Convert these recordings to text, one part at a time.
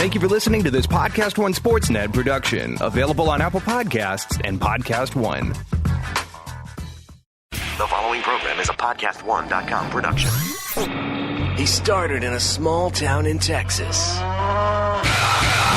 Thank you for listening to this PodcastOne Sportsnet production, available on Apple Podcasts and PodcastOne. The following program is a PodcastOne.com production. He started in a small town in Texas.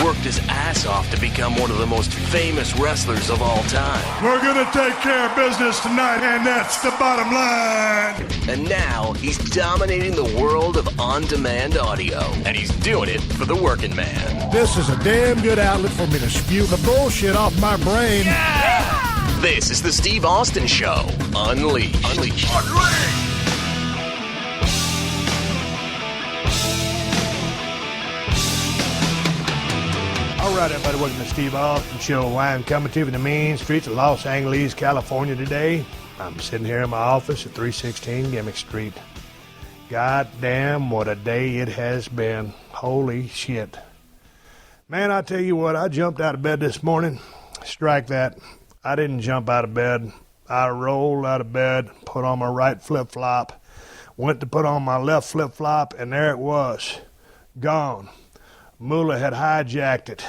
Worked his ass off to become one of the most famous wrestlers of all time. We're going to take care of business tonight, and that's the bottom line. And now he's dominating the world of on-demand audio. And he's doing it for the working man. This is a damn good outlet for me to spew the bullshit off my brain. Yeah! This is the Steve Austin Show. Unleashed. All right, everybody, welcome to the Steve Austin Show. I'm coming to you from the mean streets of Los Angeles, California today. I'm sitting here in my office at 316 Gimmick Street. God damn, what a day it has been. Holy shit. Man, I tell you what, I jumped out of bed this morning. Strike that. I didn't jump out of bed. I rolled out of bed, put on my right flip-flop, went to put on my left flip-flop, and there it was. Gone. Moolah had hijacked it.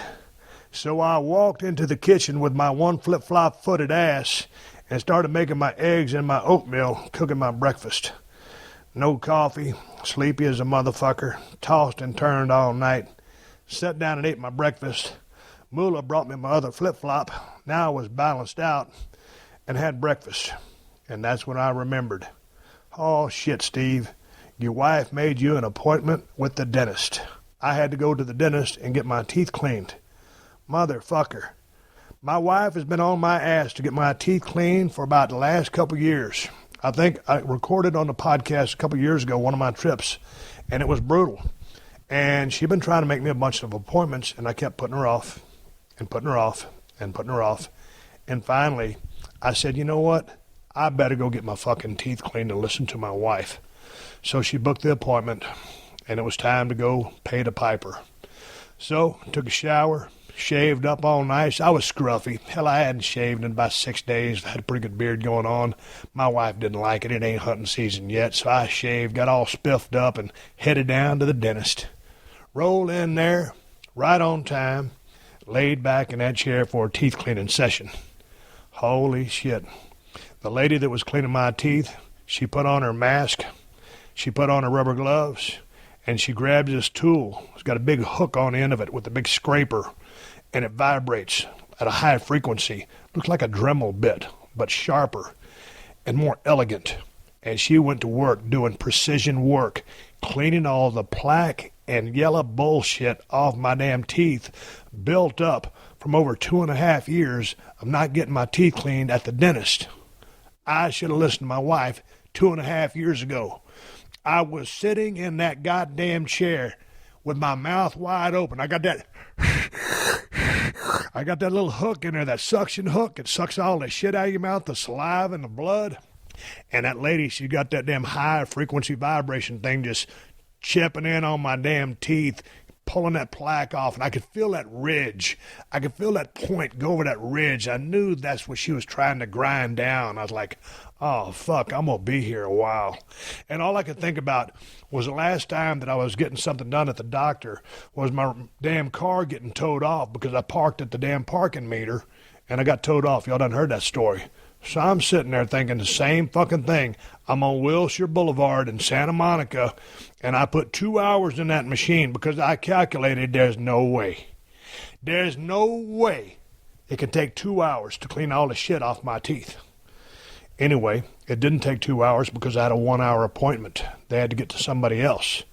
So I walked into the kitchen with my one flip-flop footed ass and started making my eggs and my oatmeal, cooking my breakfast. No coffee, sleepy as a motherfucker, tossed and turned all night. Sat down and ate my breakfast. Moolah brought me my other flip-flop. Now I was balanced out and had breakfast. And that's when I remembered. Oh, shit, Steve. Your wife made you an appointment with the dentist. I had to go to the dentist and get my teeth cleaned. Motherfucker. My wife has been on my ass to get my teeth cleaned for about the last couple years. I think I recorded on the podcast a couple years ago, one of my trips, and it was brutal. And she'd been trying to make me a bunch of appointments, and I kept putting her off and putting her off and putting her off. And finally, I said, you know what? I better go get my fucking teeth cleaned and listen to my wife. So she booked the appointment. And it was time to go pay the piper. So, took a shower, shaved up all nice. I was scruffy. Hell, I hadn't shaved in about 6 days. I had a pretty good beard going on. My wife didn't like it. It ain't hunting season yet. So I shaved, got all spiffed up, and headed down to the dentist. Rolled in there, right on time, laid back in that chair for a teeth cleaning session. Holy shit. The lady that was cleaning my teeth, she put on her mask, she put on her rubber gloves, and she grabs this tool. It's got a big hook on the end of it with a big scraper, and it vibrates at a high frequency. Looks like a Dremel bit, but sharper and more elegant. And she went to work doing precision work, cleaning all the plaque and yellow bullshit off my damn teeth, built up from over 2.5 years of not getting my teeth cleaned at the dentist. I should have listened to my wife 2.5 years ago. I was sitting in that goddamn chair with my mouth wide open. I got that little hook in there, that suction hook. It sucks all the shit out of your mouth, the saliva and the blood. And that lady, she got that damn high frequency vibration thing just chipping in on my damn teeth, pulling that plaque off, and I could feel that ridge. I could feel that point go over that ridge. I knew that's what she was trying to grind down. I was like, oh, fuck, I'm going to be here a while. And all I could think about was the last time that I was getting something done at the doctor was my damn car getting towed off because I parked at the damn parking meter, and I got towed off. Y'all done heard that story. So I'm sitting there thinking the same fucking thing. I'm on Wilshire Boulevard in Santa Monica, and I put 2 hours in that machine because I calculated there's no way. There's no way it can take 2 hours to clean all the shit off my teeth. Anyway, it didn't take 2 hours because I had a 1 hour appointment. They had to get to somebody else.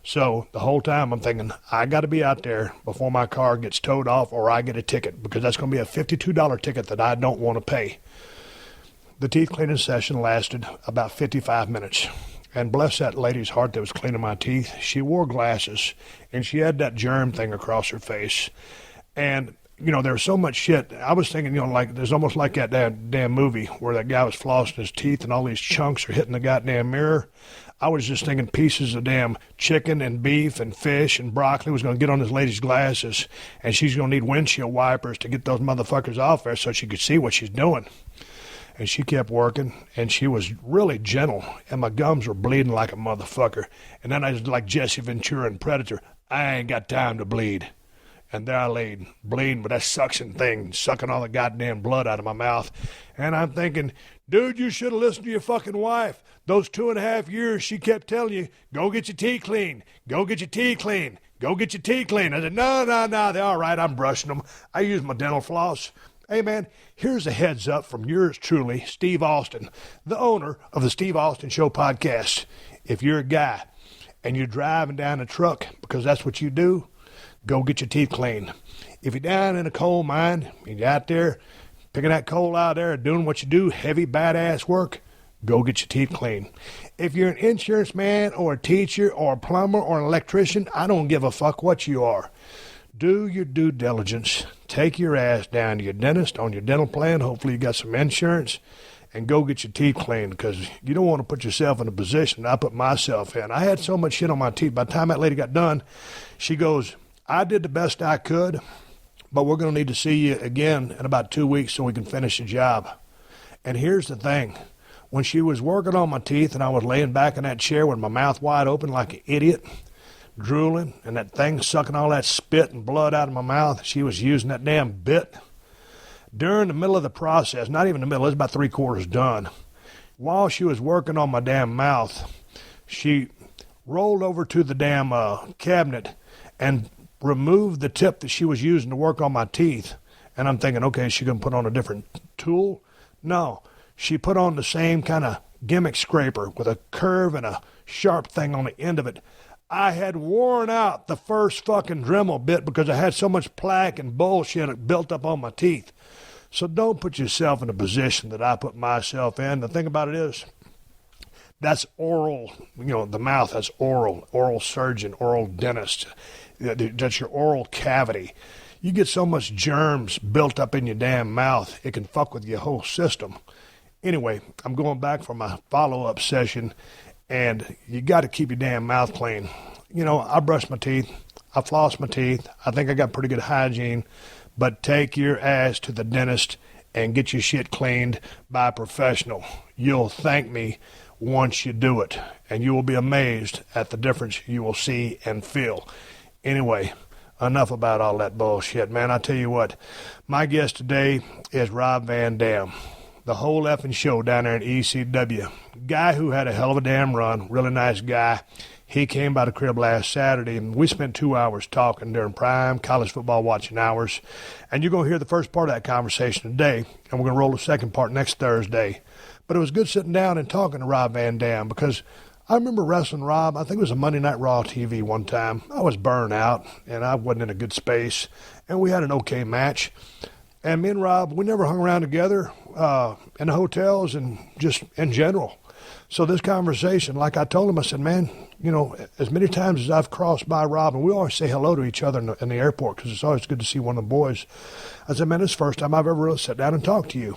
So the whole time I'm thinking, I got to be out there before my car gets towed off or I get a ticket because that's going to be a $52 ticket that I don't want to pay. The teeth cleaning session lasted about 55 minutes. And bless that lady's heart that was cleaning my teeth. She wore glasses, and she had that germ thing across her face. And, you know, there was so much shit. I was thinking, you know, like there's almost like that damn movie where that guy was flossing his teeth and all these chunks are hitting the goddamn mirror. I was just thinking pieces of damn chicken and beef and fish and broccoli was going to get on this lady's glasses, and she's going to need windshield wipers to get those motherfuckers off there so she could see what she's doing. And she kept working, and she was really gentle, and my gums were bleeding like a motherfucker. And then I was like Jesse Ventura in Predator. I ain't got time to bleed. And there I laid, bleeding with that suction thing, sucking all the goddamn blood out of my mouth. And I'm thinking, dude, you should have listened to your fucking wife. Those 2.5 years she kept telling you, go get your teeth clean, go get your teeth clean, go get your teeth clean. I said, no, they're all right, I'm brushing them. I use my dental floss. Hey, man, here's a heads up from yours truly, Steve Austin, the owner of the Steve Austin Show podcast. If you're a guy and you're driving down a truck because that's what you do, go get your teeth cleaned. If you're down in a coal mine and you're out there picking that coal out there doing what you do, heavy, badass work, go get your teeth cleaned. If you're an insurance man or a teacher or a plumber or an electrician, I don't give a fuck what you are. Do your due diligence. Take your ass down to your dentist on your dental plan. Hopefully you got some insurance. And go get your teeth cleaned, because you don't want to put yourself in a position I put myself in. I had so much shit on my teeth. By the time that lady got done, she goes, I did the best I could, but we're going to need to see you again in about 2 weeks so we can finish the job. And here's the thing. When she was working on my teeth and I was laying back in that chair with my mouth wide open like an idiot, drooling, and that thing sucking all that spit and blood out of my mouth, she was using that damn bit. During the middle of the process, not even the middle, it was about 3/4 done, while she was working on my damn mouth, she rolled over to the damn cabinet and removed the tip that she was using to work on my teeth. And I'm thinking, okay, is she going to put on a different tool? No, she put on the same kind of gimmick scraper with a curve and a sharp thing on the end of it. I had worn out the first fucking Dremel bit because I had so much plaque and bullshit built up on my teeth. So don't put yourself in a position that I put myself in. The thing about it is, that's oral, the mouth, that's oral surgeon, oral dentist. That's your oral cavity. You get so much germs built up in your damn mouth, it can fuck with your whole system. Anyway, I'm going back for my follow-up session, and you got to keep your damn mouth clean. I brush my teeth, I floss my teeth, I think I got pretty good hygiene, but take your ass to the dentist and get your shit cleaned by a professional. You'll thank me once you do it, and you will be amazed at the difference you will see and feel. Anyway, enough about all that bullshit, man. I tell you what, my guest today is Rob Van Dam, the whole effing show down there in ECW. Guy who had a hell of a damn run, really nice guy. He came by the crib last Saturday, and we spent 2 hours talking during prime college football watching hours. And you're going to hear the first part of that conversation today, and we're going to roll the second part next Thursday. But it was good sitting down and talking to Rob Van Dam, because I remember wrestling Rob. I think it was a Monday Night Raw TV one time. I was burned out, and I wasn't in a good space, and we had an okay match. And me and Rob, we never hung around together in the hotels and just in general. So this conversation, like I told him, I said, man, as many times as I've crossed by Rob, and we always say hello to each other in the airport because it's always good to see one of the boys. I said, man, this is the first time I've ever really sat down and talked to you.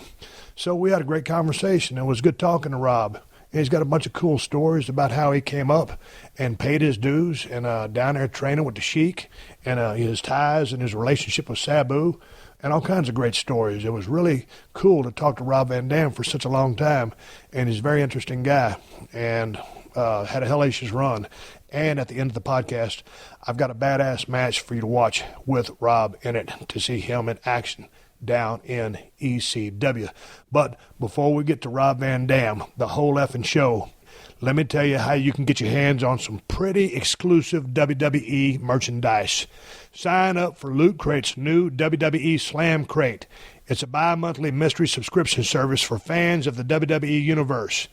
So we had a great conversation. It was good talking to Rob. And he's got a bunch of cool stories about how he came up and paid his dues and down there training with the Sheik and his ties and his relationship with Sabu and all kinds of great stories. It was really cool to talk to Rob Van Dam for such a long time, and he's a very interesting guy and had a hellacious run. And at the end of the podcast, I've got a badass match for you to watch with Rob in it to see him in action down in ECW. But before we get to Rob Van Dam, the whole effing show, let me tell you how you can get your hands on some pretty exclusive WWE merchandise. Sign up for Loot Crate's new WWE Slam Crate. It's a bi-monthly mystery subscription service for fans of the WWE Universe.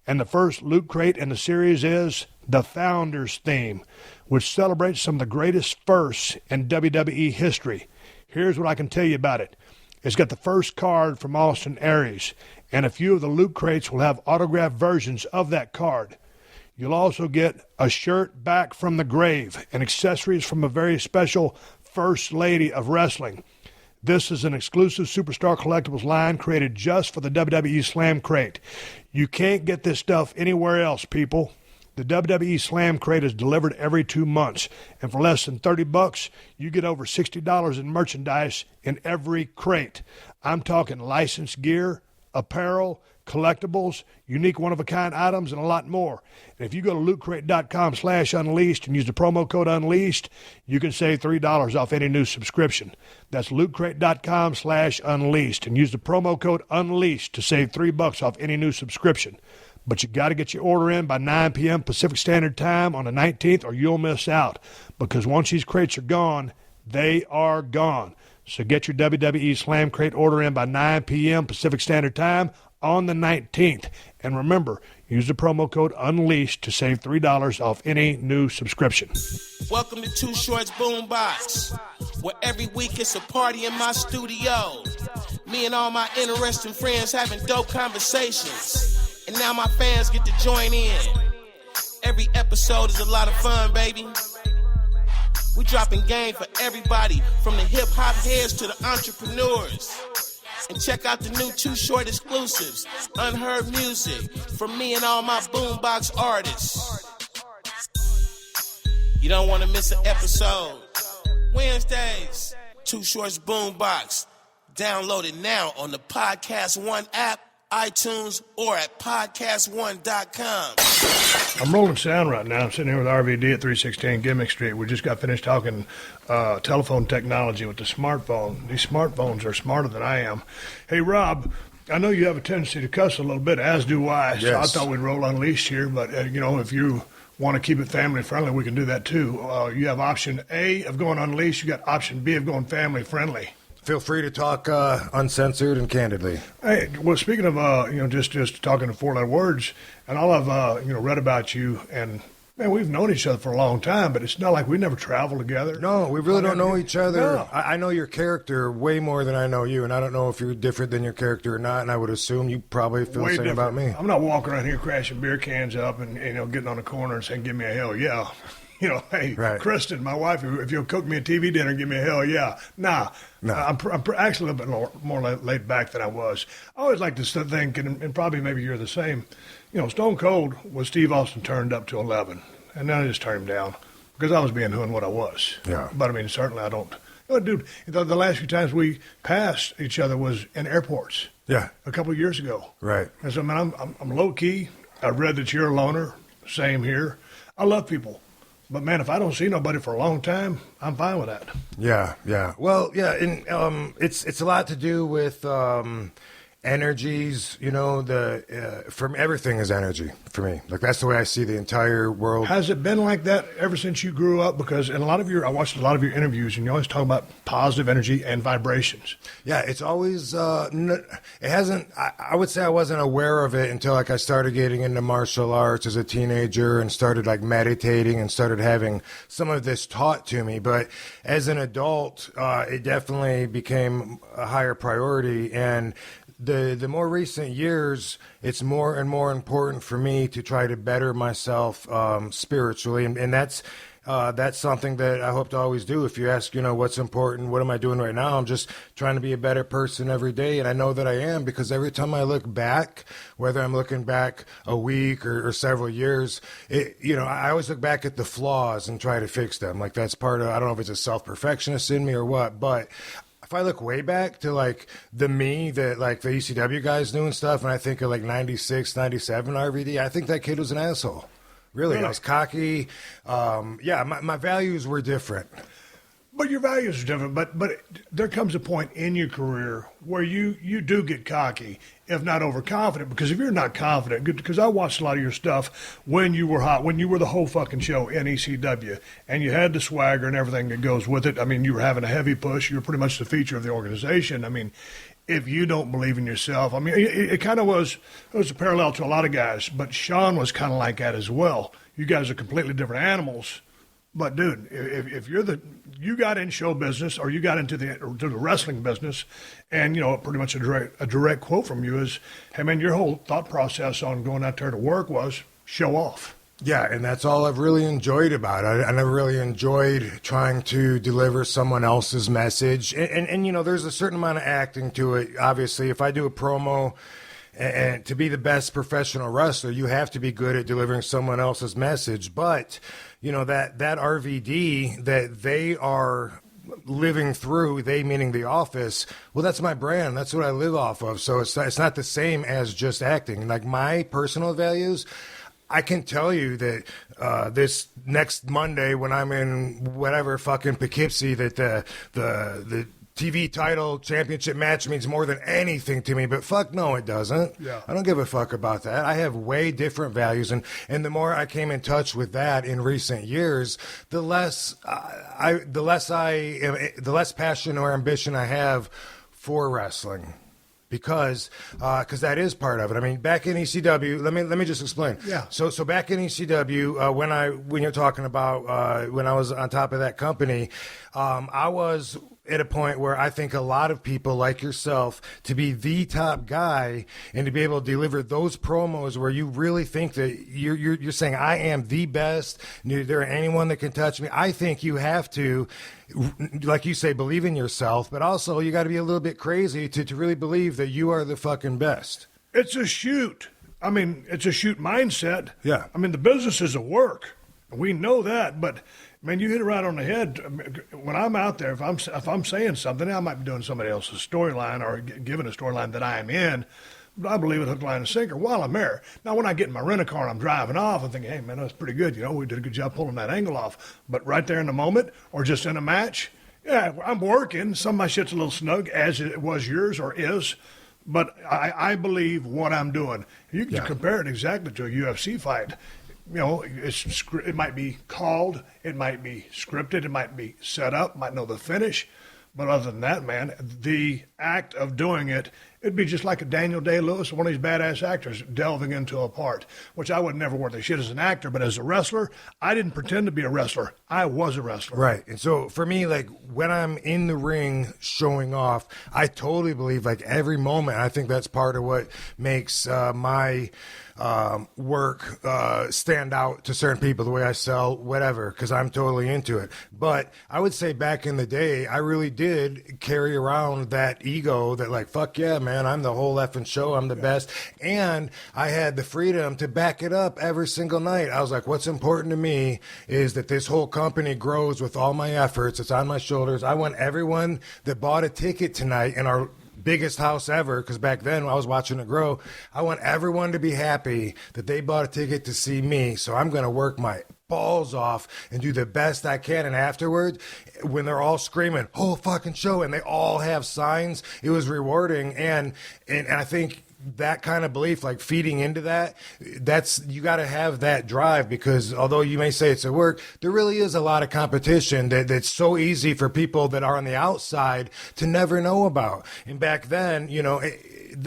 And the first Loot Crate in the series is the Founders Theme, which celebrates some of the greatest firsts in WWE history. Here's what I can tell you about it. It's got the first card from Austin Aries, and a few of the Loot Crates will have autographed versions of that card. You'll also get a shirt back from the grave and accessories from a very special First Lady of Wrestling. This is an exclusive Superstar Collectibles line created just for the WWE Slam Crate. You can't get this stuff anywhere else, people. The WWE Slam Crate is delivered every 2 months, and for less than $30, you get over $60 in merchandise in every crate. I'm talking licensed gear, apparel, collectibles, unique one-of-a-kind items, and a lot more. And if you go to lootcrate.com/unleashed and use the promo code unleashed, you can save $3 off any new subscription. That's lootcrate.com/unleashed and use the promo code unleashed to save $3 off any new subscription. But you got to get your order in by 9 p.m. Pacific Standard Time on the 19th or you'll miss out. Because once these crates are gone, they are gone. So get your WWE Slam Crate order in by 9 p.m. Pacific Standard Time on the 19th. And remember, use the promo code UNLEASHED to save $3 off any new subscription. Welcome to Two Shorts Boombox, where every week it's a party in my studio. Me and all my interesting friends having dope conversations. And now my fans get to join in. Every episode is a lot of fun, baby. We dropping game for everybody, from the hip-hop heads to the entrepreneurs. And check out the new Too Short exclusives, unheard music from me and all my boombox artists. You don't want to miss an episode. Wednesdays, Too Short's Boombox. Download it now on the PodcastOne app, iTunes, or at PodcastOne.com. I'm rolling sound right now. I'm sitting here with RVD at 316 Gimmick Street. We just got finished talking telephone technology with the smartphone. These smartphones are smarter than I am. Hey, Rob, I know you have a tendency to cuss a little bit, as do I. Yes. So I thought we'd roll Unleashed here, but, if you want to keep it family friendly, we can do that too. You have option A of going Unleashed. You got option B of going family friendly. Feel free to talk uncensored and candidly. Hey, well, speaking of, just talking in four-letter words, and all I've, read about you, and, man, we've known each other for a long time, but it's not like we never traveled together. No, we really don't know each other. No. I know your character way more than I know you, and I don't know if you're different than your character or not, and I would assume you probably feel the same about me. I'm not walking around here crashing beer cans up and, getting on the corner and saying, give me a hell yeah. Hey, right. Kristen, my wife, if you'll cook me a TV dinner, give me a hell yeah. Nah. I'm actually a little bit more laid back than I was. I always like to think, and probably maybe you're the same, Stone Cold was Steve Austin turned up to 11, and then I just turned him down because I was being who and what I was. Yeah. But, certainly I don't. Dude, the last few times we passed each other was in airports. Yeah. A couple of years ago. Right. And so, man, I'm low-key. I've read that you're a loner. Same here. I love people. But, man, if I don't see nobody for a long time, I'm fine with that. Yeah. Well, yeah, and it's a lot to do with energies, from everything is energy for me. Like, that's the way I see the entire world. Has it been like that ever since you grew up? Because in I watched a lot of your interviews, and you always talk about positive energy and vibrations. Yeah, it's always, it hasn't, I would say I wasn't aware of it until, I started getting into martial arts as a teenager and started, meditating and started having some of this taught to me. But as an adult, it definitely became a higher priority, and the more recent years, it's more and more important for me to try to better myself spiritually, and that's something that I hope to always do. If you ask, what's important, what am I doing right now? I'm just trying to be a better person every day, and I know that I am, because every time I look back, whether I'm looking back a week or several years, I always look back at the flaws and try to fix them. Like, that's part of, I don't know if it's a self-perfectionist in me or what, but if I look way back to the me that the ECW guys knew and stuff, and I think of 96, 97 RVD, I think that kid was an asshole. Really? I was cocky. My values were different. But your values are different. But there comes a point in your career where you do get cocky, if not overconfident. Because if you're not confident, because I watched a lot of your stuff when you were hot, when you were the whole fucking show in ECW, and you had the swagger and everything that goes with it. You were having a heavy push. You were pretty much the feature of the organization. If you don't believe in yourself, it kind of was a parallel to a lot of guys. But Sean was kind of like that as well. You guys are completely different animals. But, dude, if you got in show business, or you got into the wrestling business, and, pretty much a direct quote from you is, hey, man, your whole thought process on going out there to work was show off. Yeah, and that's all I've really enjoyed about it. I never really enjoyed trying to deliver someone else's message. And there's a certain amount of acting to it. Obviously, if I do a promo, and to be the best professional wrestler, you have to be good at delivering someone else's message. But, that RVD, that they are living through, they meaning The Office, well, that's my brand. That's what I live off of. So it's not the same as just acting. Like my personal values, I can tell you that this next Monday when I'm in whatever fucking Poughkeepsie, that the TV title championship match means more than anything to me, but fuck no, it doesn't. Yeah. I don't give a fuck about that. I have way different values, and the more I came in touch with that in recent years, the less passion or ambition I have for wrestling. Because that is part of it. I mean, back in ECW, let me just explain. Yeah. So back in ECW, when you're talking about when I was on top of that company, I was at a point where I think a lot of people like yourself, to be the top guy and to be able to deliver those promos where you really think that you're saying I am the best, there ain't anyone that can touch me. I think you have to, like you say, believe in yourself, but also you got to be a little bit crazy to really believe that you are the fucking best. It's a shoot. I mean, it's a shoot mindset. Yeah. I mean, the business is a work. We know that, but man, you hit it right on the head. When I'm out there, if I'm saying something, I might be doing somebody else's storyline or giving a storyline that I am in, but I believe it hook, line, and sinker while I'm there. Now, when I get in my rental car and I'm driving off, I'm thinking, hey, man, that's pretty good. You know, we did a good job pulling that angle off. But right there in the moment or just in a match, yeah, I'm working. Some of my shit's a little snug, as it was yours or is. But I believe what I'm doing. You can compare it exactly to a UFC fight. You know, it might be called, it might be scripted, it might be set up, might know the finish. But other than that, man, the act of doing it, it'd be just like a Daniel Day-Lewis, one of these badass actors, delving into a part, which I would never worth a shit as an actor. But as a wrestler, I didn't pretend to be a wrestler. I was a wrestler. Right. And so for me, like when I'm in the ring showing off, I totally believe like every moment, I think that's part of what makes my work stand out to certain people, the way I sell, whatever, because I'm totally into it. But I would say back in the day, I really did carry around that ego that like, fuck yeah, man, I'm the whole effing show, I'm the best. And I had the freedom to back it up every single night. I was like, what's important to me is that this whole company grows with all my efforts. It's on my shoulders. I want everyone that bought a ticket tonight in our biggest house ever, because back then I was watching it grow. I want everyone to be happy that they bought a ticket to see me. So I'm going to work my balls off and do the best I can. And afterwards, when they're all screaming, whole fucking show, and they all have signs, it was rewarding. And I think that kind of belief, like feeding into that, you got to have that drive, because although you may say it's a work, there really is a lot of competition that's so easy for people that are on the outside to never know about. And back then, you know,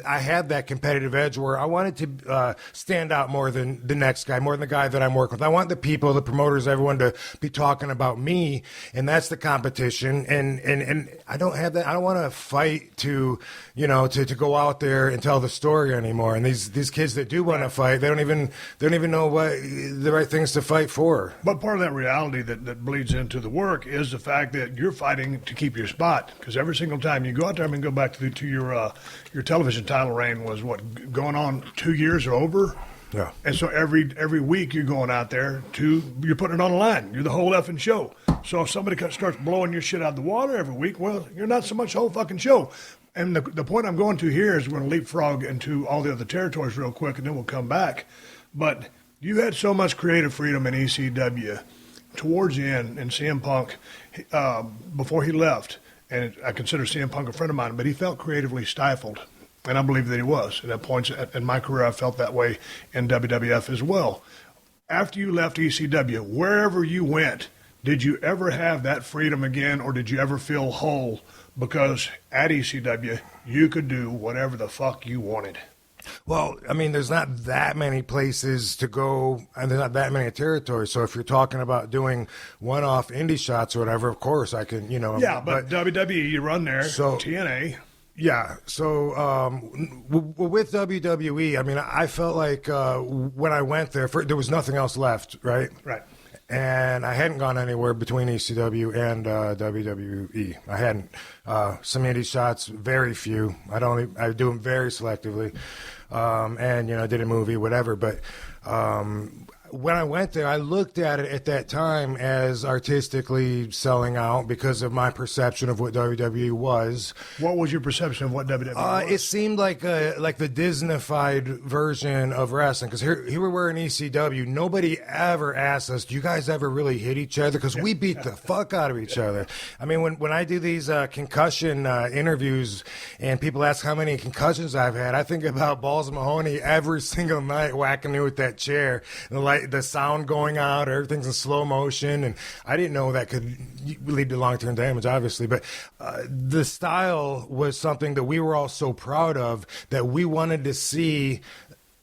I had that competitive edge where I wanted to stand out more than the next guy, more than the guy that I'm working with. I want the people, the promoters, everyone to be talking about me, and that's the competition. And I don't have that. I don't want to fight to go out there and tell the story anymore. And these kids that do want to fight, they don't even know what the right things to fight for. But part of that reality that bleeds into the work is the fact that you're fighting to keep your spot, because every single time you go out there, I mean, go back to your television title reign was what, going on 2 years or over? Yeah. And so every week you're going out there you're putting it on the line. You're the whole effing show. So if somebody starts blowing your shit out of the water every week, well, you're not so much the whole fucking show. And the point I'm going to here is we're going to leapfrog into all the other territories real quick, and then we'll come back. But you had so much creative freedom in ECW towards the end, and CM Punk, before he left, and I consider CM Punk a friend of mine, but he felt creatively stifled. And I believe that he was. And at points in my career, I felt that way in WWF as well. After you left ECW, wherever you went, did you ever have that freedom again, or did you ever feel whole? Because at ECW, you could do whatever the fuck you wanted. Well, I mean, there's not that many places to go, and there's not that many territories. So if you're talking about doing one-off indie shots or whatever, of course I can, Yeah, but WWE, you run there, so TNA. Yeah, so with WWE, I mean, I felt like when I went there, there was nothing else left, right? Right. And I hadn't gone anywhere between ECW and WWE. I hadn't. Some indie shots, very few. I do them very selectively. And, I did a movie, whatever. But when I went there, I looked at it at that time as artistically selling out because of my perception of what WWE was. What was your perception of what WWE was? It seemed like the Disney-fied version of wrestling. Because here we were in ECW. Nobody ever asked us, do you guys ever really hit each other? Because we beat the fuck out of each other. I mean, when I do these concussion interviews and people ask how many concussions I've had, I think about Balls Mahoney every single night whacking me with that chair. The sound going out, everything's in slow motion, and I didn't know that could lead to long-term damage, obviously. But the style was something that we were all so proud of that we wanted to see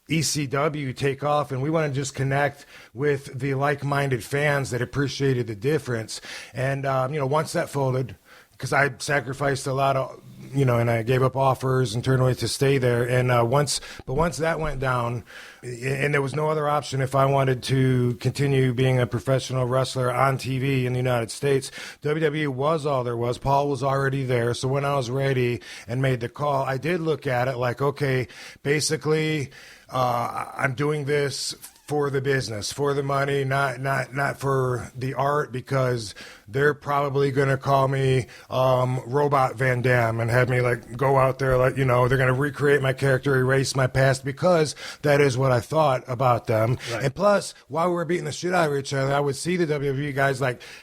ECW take off, and we want to just connect with the like-minded fans that appreciated the difference. And once that folded, because I sacrificed a lot of, and I gave up offers and turned away to stay there. And once that went down, and there was no other option if I wanted to continue being a professional wrestler on TV in the United States, WWE was all there was. Paul was already there. So when I was ready and made the call, I did look at it like, okay, basically, I'm doing this for the business, for the money, not for the art, because they're probably going to call me Robot Van Dam and have me go out there they're going to recreate my character, erase my past, because that is what I thought about them. Right. And plus, while we were beating the shit out of each other, I would see the WWE guys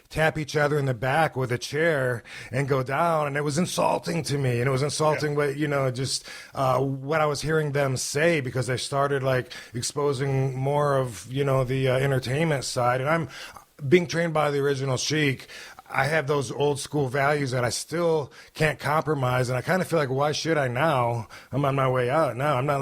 tap each other in the back with a chair and go down, and it was insulting to me. And it was insulting, but just what I was hearing them say, because they started exposing more of the entertainment side. And I'm being trained by the original Sheik. I have those old school values that I still can't compromise, and I kind of feel like, why should I now? I'm on my way out now. I'm not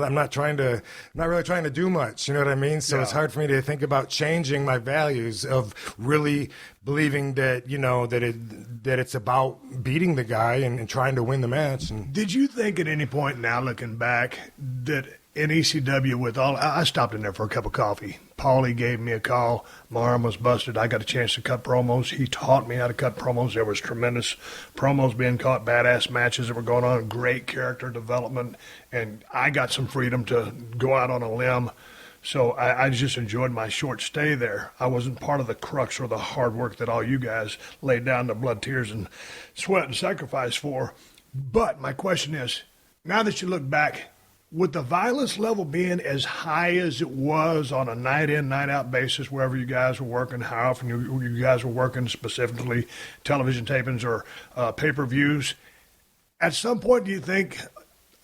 really trying to do much. You know what I mean? So It's hard for me to think about changing my values of really believing that that it's about beating the guy and trying to win the match. And did you think at any point now, looking back, that in ECW I stopped in there for a cup of coffee. Paulie gave me a call. My arm was busted. I got a chance to cut promos. He taught me how to cut promos. There was tremendous promos being caught, badass matches that were going on, great character development, and I got some freedom to go out on a limb. So I just enjoyed my short stay there. I wasn't part of the crux or the hard work that all you guys laid down the blood, tears, and sweat and sacrifice for. But my question is, now that you look back, with the violence level being as high as it was on a night-in, night-out basis, wherever you guys were working, how often you guys were working, specifically television tapings or pay-per-views, at some point do you think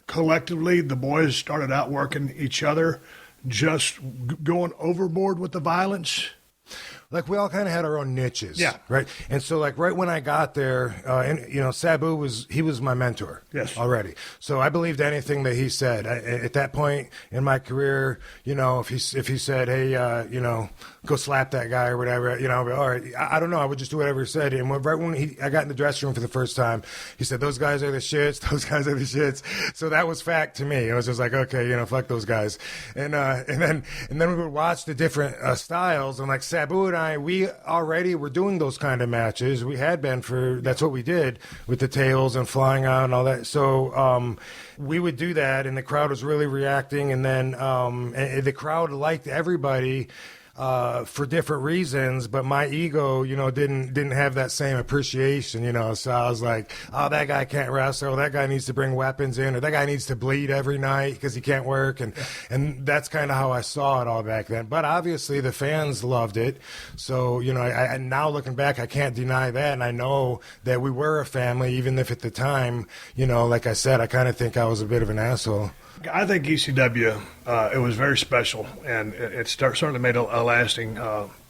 collectively the boys started out working each other, just going overboard with the violence? We all kind of had our own niches, yeah, right? And so, right when I got there, Sabu was my mentor, yes, already. So I believed anything that he said. At that point in my career, if he said, hey, go slap that guy or whatever, I'd be, all right. I don't know. I would just do whatever he said. And right when I got in the dressing room for the first time, he said, those guys are the shits. Those guys are the shits. So that was fact to me. It was just okay, fuck those guys. And then we would watch the different styles, and Sabu and we already were doing those kind of matches. We had been that's what we did with the tails and flying out and all that. So we would do that, and the crowd was really reacting. And then and the crowd liked everybody for different reasons, but my ego, didn't have that same appreciation, So I was like, oh, that guy can't wrestle. Or that guy needs to bring weapons in, or that guy needs to bleed every night because he can't work. And that's kind of how I saw it all back then. But obviously the fans loved it. So, I now looking back, I can't deny that. And I know that we were a family, even if at the time, like I said, I kind of think I was a bit of an asshole. I think ECW, it was very special, and it certainly made a lasting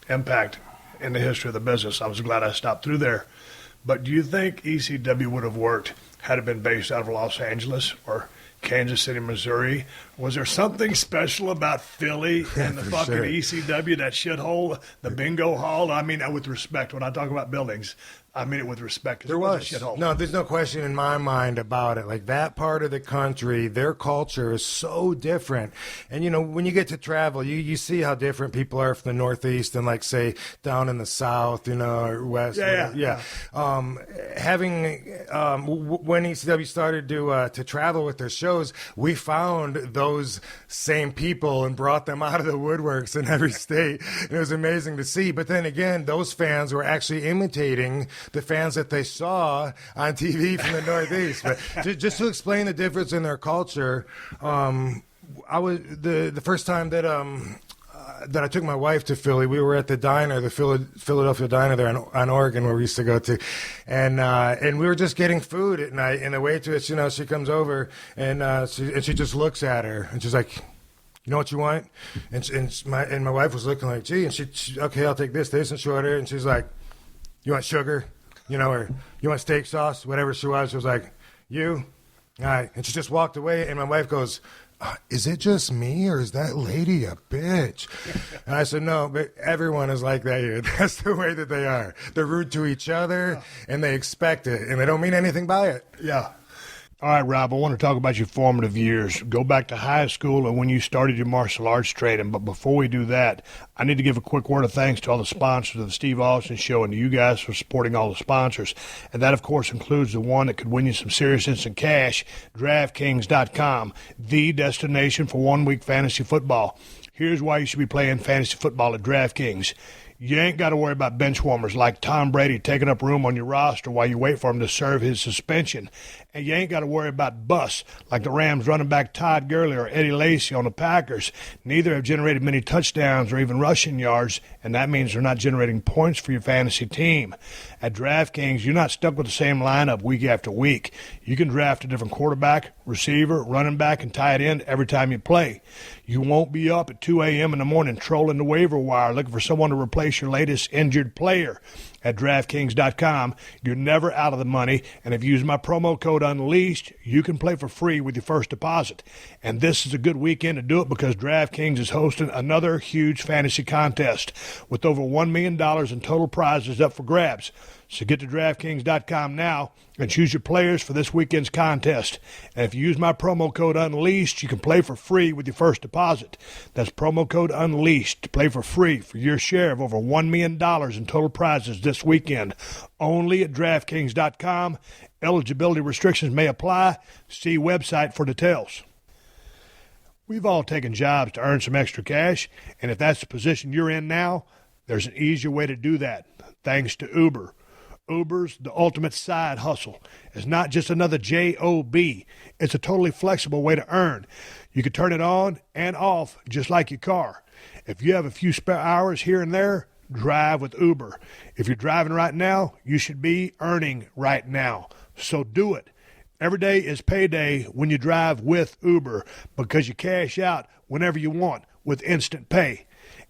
impact in the history of the business. I was glad I stopped through there. But do you think ECW would have worked had it been based out of Los Angeles or Kansas City, Missouri? Was there something special about Philly and the fucking ECW, that shithole, the bingo hall? I mean, with respect, when I talk about buildings, I mean it with respect. There was. No, there's no question in my mind about it. Like, that part of the country, their culture is so different. And, you know, when you get to travel, you see how different people are from the Northeast and, like, say, down in the South, you know, or West. Yeah. When ECW started to travel with their shows, we found those same people and brought them out of the woodworks in every state. And it was amazing to see. But then again, those fans were actually imitating the fans that they saw on TV from the Northeast. But just to explain the difference in their culture, I was the first time that I took my wife to Philly, we were at the diner, the Philadelphia diner there on Oregon, where we used to go to, and we were just getting food at night, and the waitress, you know, she comes over and she just looks at her and she's like, you know what you want? And my wife was looking like, gee, and she okay, I'll take this, and she ordered it, and she's like, you want sugar? You know, or you want steak sauce? Whatever she was like, you? All right. And she just walked away, and my wife goes, is it just me, or is that lady a bitch? And I said, no, but everyone is like that here. That's the way that they are. They're rude to each other, and they expect it, and they don't mean anything by it. Yeah. All right, Rob, I want to talk about your formative years. Go back to high school and when you started your martial arts training. But before we do that, I need to give a quick word of thanks to all the sponsors of the Steve Austin Show and to you guys for supporting all the sponsors. And that, of course, includes the one that could win you some serious instant cash, DraftKings.com, the destination for 1 week fantasy football. Here's why you should be playing fantasy football at DraftKings. You ain't got to worry about bench warmers like Tom Brady taking up room on your roster while you wait for him to serve his suspension. And you ain't got to worry about busts like the Rams running back Todd Gurley or Eddie Lacy on the Packers. Neither have generated many touchdowns or even rushing yards, and that means they're not generating points for your fantasy team. At DraftKings, you're not stuck with the same lineup week after week. You can draft a different quarterback, receiver, running back, and tight end every time you play. You won't be up at 2 a.m. in the morning trolling the waiver wire looking for someone to replace your latest injured player. At DraftKings.com, you're never out of the money, and if you use my promo code UNLEASHED, you can play for free with your first deposit. And this is a good weekend to do it because DraftKings is hosting another huge fantasy contest with over $1 million in total prizes up for grabs. So get to DraftKings.com now and choose your players for this weekend's contest. And if you use my promo code UNLEASHED, you can play for free with your first deposit. That's promo code UNLEASHED to play for free for your share of over $1 million in total prizes this weekend. Only at DraftKings.com. Eligibility restrictions may apply. See website for details. We've all taken jobs to earn some extra cash, and if that's the position you're in now, there's an easier way to do that, thanks to Uber. Uber's the ultimate side hustle. It's not just another job. It's a totally flexible way to earn. You can turn it on and off just like your car. If you have a few spare hours here and there, drive with Uber. If you're driving right now, you should be earning right now. So do it. Every day is payday when you drive with Uber because you cash out whenever you want with Instant Pay.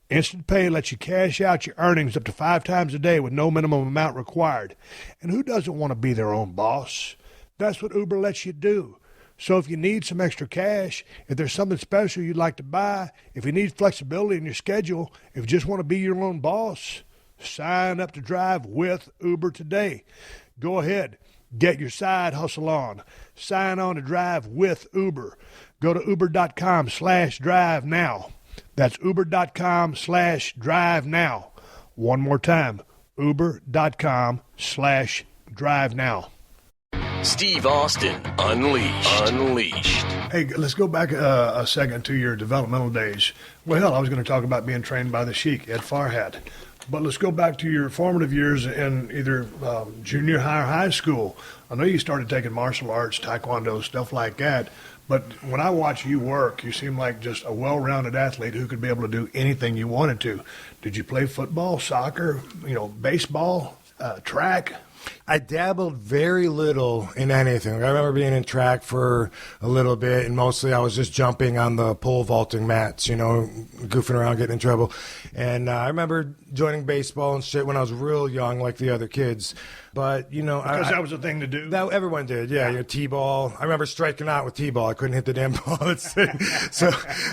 Instant Pay lets you cash out your earnings up to 5 times a day with no minimum amount required. And who doesn't want to be their own boss? That's what Uber lets you do. So if you need some extra cash, if there's something special you'd like to buy, if you need flexibility in your schedule, if you just want to be your own boss, sign up to drive with Uber today. Go ahead. Get your side hustle on. Sign on to drive with Uber. Go to uber.com/drive now. That's uber.com/drive now. One more time, uber.com/drive now. Steve Austin, Unleashed. Hey, let's go back a second to your developmental days. Well, hell, I was going to talk about being trained by the Sheik, Ed Farhat. But let's go back to your formative years in either junior high or high school. I know you started taking martial arts, taekwondo, stuff like that. But when I watch you work, you seem like just a well-rounded athlete who could be able to do anything you wanted to. Did you play football, soccer, baseball, track? I dabbled very little in anything. I remember being in track for a little bit, and mostly I was just jumping on the pole vaulting mats, goofing around, getting in trouble. And I remember joining baseball and shit when I was real young, like the other kids. But, Because that was a thing to do? That everyone did, yeah. T-ball. I remember striking out with T-ball. I couldn't hit the damn ball. So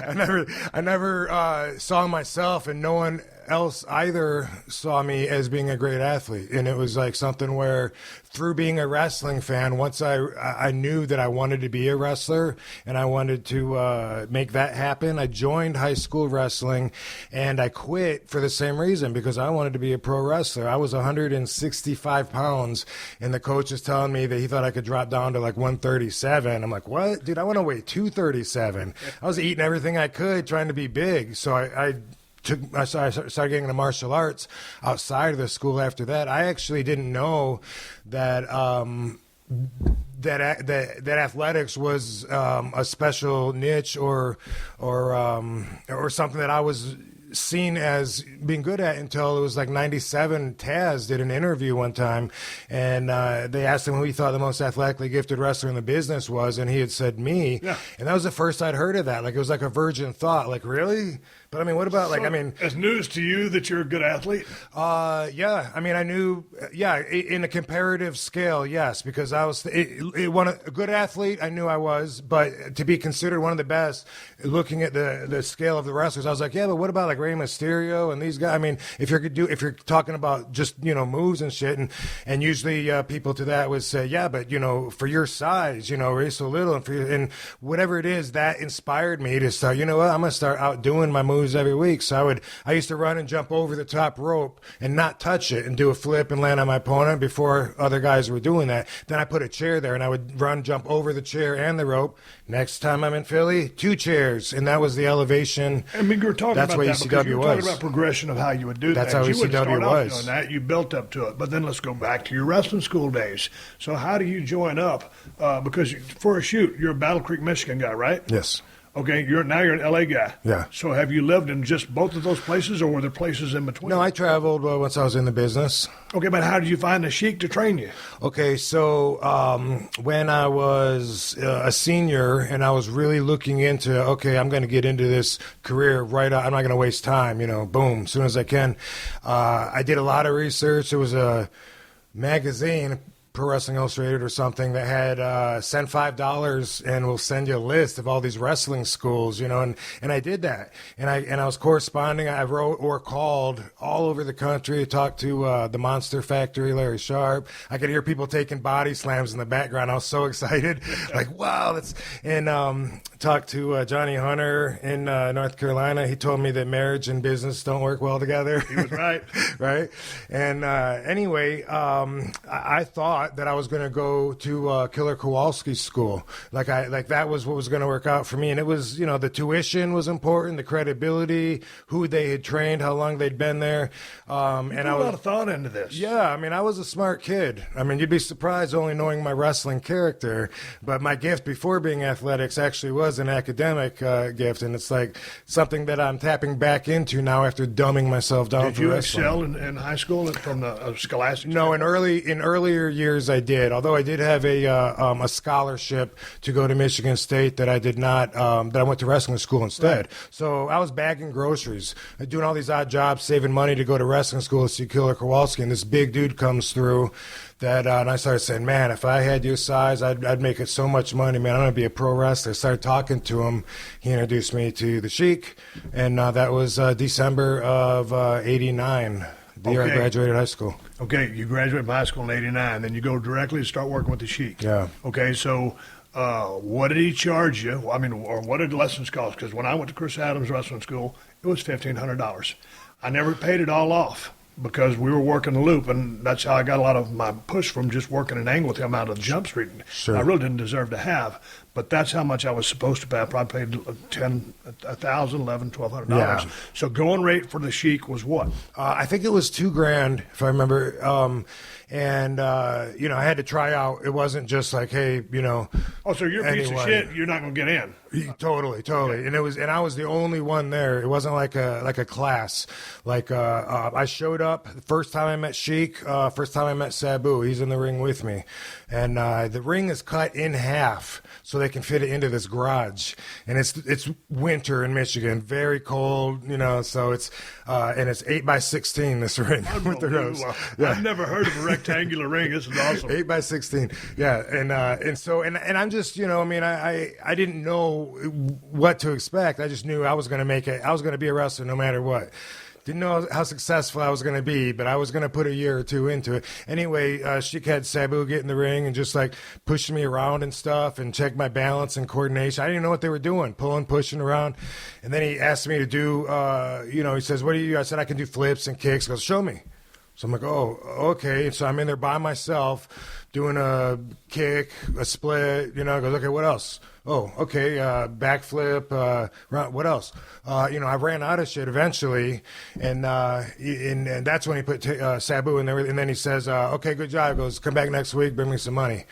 I never saw myself, and no one else either saw me as being a great athlete. And it was like something where through being a wrestling fan, once I knew that I wanted to be a wrestler and I wanted to make that happen, I joined high school wrestling and I quit for the same reason, because I wanted to be a pro wrestler. I was 165 pounds and the coach was telling me that he thought I could drop down to like 137. I'm like, what? Dude, I want to weigh 237. I was eating everything I could trying to be big. So I started getting into martial arts outside of the school after that. I actually didn't know that that athletics was a special niche or something that I was seen as being good at until it was like 97. Taz did an interview one time and they asked him who he thought the most athletically gifted wrestler in the business was, and he had said me. Yeah. And that was the first I'd heard of that. Like, it was like a virgin thought. Like, really? But I mean, what about as news to you that you're a good athlete? Yeah. I mean, I knew, in a comparative scale, yes, because I was a good athlete. I knew I was, but to be considered one of the best, looking at the scale of the wrestlers, I was like, yeah, but what about like Rey Mysterio and these guys? I mean, if you're talking about just moves and shit, and usually people to that would say, yeah, but for your size, Rey's so little, and whatever it is, that inspired me to start. You know what? I'm gonna start outdoing my moves every week. So I used to run and jump over the top rope and not touch it and do a flip and land on my opponent before other guys were doing that. Then I put a chair there and I would run, jump over the chair and the rope. Next time I'm in Philly, 2 chairs, and that was the elevation. I mean, you were talking that's about what that ECW you were was. talking about progression of how you would do that's that. That's how ECW was. Doing that. You built up to it. But then let's go back to your wrestling school days. So how do you join up? Because for a shoot, you're a Battle Creek, Michigan guy, right? Yes. Okay, you're an LA guy. Yeah. So have you lived in just both of those places, or were there places in between? No, I traveled once I was in the business. Okay, but how did you find the Sheik to train you? Okay, so when I was a senior and I was really looking into, okay, I'm going to get into this career right out, I'm not going to waste time, boom, as soon as I can. I did a lot of research. There was a magazine, Pro Wrestling Illustrated or something, that had send $5 and we'll send you a list of all these wrestling schools, and I did that, and I was corresponding. I wrote or called all over the country, talked to the Monster Factory, Larry Sharp. I could hear people taking body slams in the background. I was so excited, like, wow, talked to Johnny Hunter in North Carolina. He told me that marriage and business don't work well together. He was right. Right. And anyway, I thought that I was going to go to Killer Kowalski's school. Like that was what was going to work out for me. And it was, the tuition was important, the credibility, who they had trained, how long they'd been there. And I put a lot of thought into this. Yeah, I mean, I was a smart kid. I mean, you'd be surprised only knowing my wrestling character. But my gift before being athletics actually was an academic gift, and it's like something that I'm tapping back into now after dumbing myself down. Did you excel in high school from the scholastic? No, in earlier years I did. Although I did have a scholarship to go to Michigan State that I did not. That I went to wrestling school instead. Right. So I was bagging groceries, doing all these odd jobs, saving money to go to wrestling school to see Killer Kowalski, and this big dude comes through. And I started saying, man, if I had your size, I'd make it so much money, man. I'm going to be a pro wrestler. I started talking to him. He introduced me to the Sheik, and that was December of 89, the year I graduated high school. Okay, you graduated from high school in 89, then you go directly to start working with the Sheik. Yeah. Okay, so what did he charge you? I mean, or what did lessons cost? Because when I went to Chris Adams Wrestling School, it was $1,500. I never paid it all off, because we were working the loop, and that's how I got a lot of my push from just working an angle with him out of Jump Street. Sure. I really didn't deserve to have, but that's how much I was supposed to pay. I probably paid $1,000, $1,100, $1,200. Yeah. So going rate for the Sheik was what? I think it was $2,000, if I remember. I had to try out. It wasn't just like, hey, Oh, so you're a piece of shit. You're not going to get in. Totally. Okay. And I was the only one there. It wasn't like a class. Like I showed up the first time I met Sheik, first time I met Sabu. He's in the ring with me, and the ring is cut in half so they can fit it into this garage. And it's winter in Michigan, very cold, So it's and it's 8x16. This ring with the ropes. Yeah. I've never heard of a rectangular ring. This is awesome. 8x16. Yeah, and so I'm just I didn't know what to expect. I just knew I was going to make it. I was going to be a wrestler no matter what. Didn't know how successful I was going to be, but I was going to put a year or two into it. Anyway, Sheik had Sabu get in the ring and just like pushing me around and stuff and check my balance and coordination. I didn't even know what they were doing, pulling, pushing around. And then he asked me to do, he says, what do you do? I said, I can do flips and kicks. He goes, show me. So I'm like, oh, okay. So I'm in there by myself doing a kick, a split, I go, okay, what else? Oh, okay, backflip, what else? I ran out of shit eventually, and that's when he put Sabu in there, and then he says, okay, good job. He goes, come back next week, bring me some money.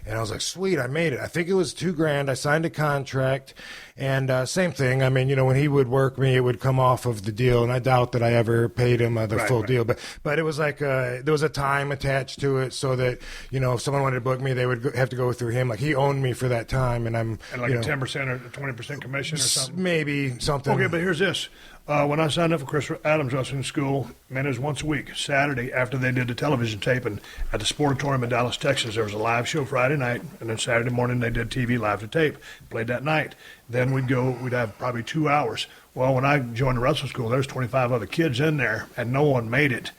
And I was like, sweet, I made it. I think it was $2,000. I signed a contract, and same thing. I mean, when he would work me, it would come off of the deal, and I doubt that I ever paid him the full deal. But it was like there was a time attached to it, so that if someone wanted to book me, they would have to go through him. Like he owned me for that time, and I'm a 10% or 20% commission or something. Maybe something. Okay, but here's this. When I signed up for Chris Adams Wrestling School, man, it was once a week. Saturday, after they did the television taping at the Sportatorium in Dallas, Texas, there was a live show Friday night, and then Saturday morning they did TV live to tape. Played that night. Then we'd have probably 2 hours. Well, when I joined the wrestling school, there was 25 other kids in there, and no one made it.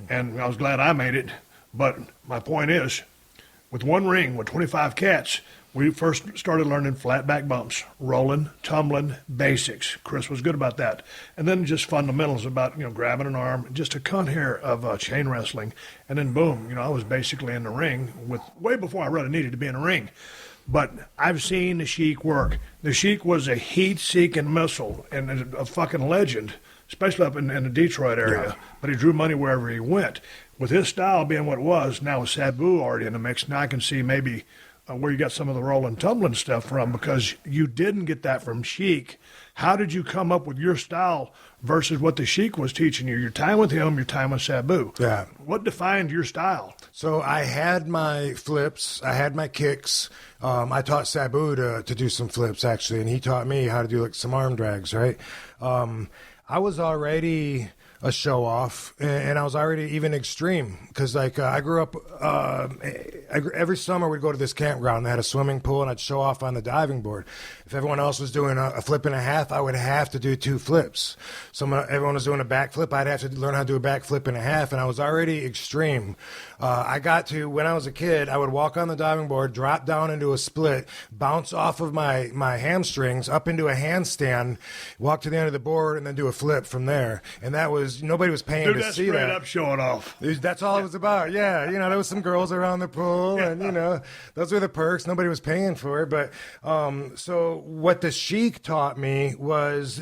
And I was glad I made it. But my point is, with one ring, with 25 cats, we first started learning flat back bumps, rolling, tumbling, basics. Chris was good about that. And then just fundamentals about, grabbing an arm, just a cunt here of chain wrestling. And then boom, I was basically in the ring way before I really needed to be in the ring. But I've seen the Sheik work. The Sheik was a heat-seeking missile and a fucking legend, especially up in the Detroit area. Yeah. But he drew money wherever he went. With his style being what it was, now with Sabu already in the mix, now I can see maybe where you got some of the rolling, tumbling stuff from, because you didn't get that from Sheik. How did you come up with your style versus what the Sheik was teaching you? Your time with him, your time with Sabu. Yeah. What defined your style? So I had my flips, I had my kicks. I taught Sabu to do some flips, actually, and he taught me how to do some arm drags, right? I was already a show off, and I was already even extreme because I grew up every summer we'd go to this campground. They had a swimming pool, and I'd show off on the diving board. If everyone else was doing a flip and a half, I would have to do 2 flips. Everyone was doing a backflip, I'd have to learn how to do a backflip and a half, and I was already extreme. I got to, when I was a kid, I would walk on the diving board, drop down into a split, bounce off of my hamstrings up into a handstand, walk to the end of the board, and then do a flip from there. And that was, nobody was paying to see that. Straight up showing off. That's all it was about. Yeah, there was some girls around the pool, and those were the perks. Nobody was paying for it. But so what the Sheik taught me was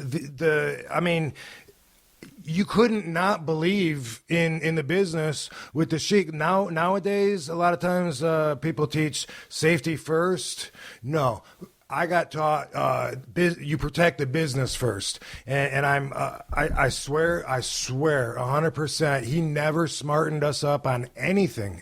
you couldn't not believe in the business with the Sheik. Nowadays, a lot of times people teach safety first. No. I got taught you protect the business first, and I swear 100%. He never smartened us up on anything.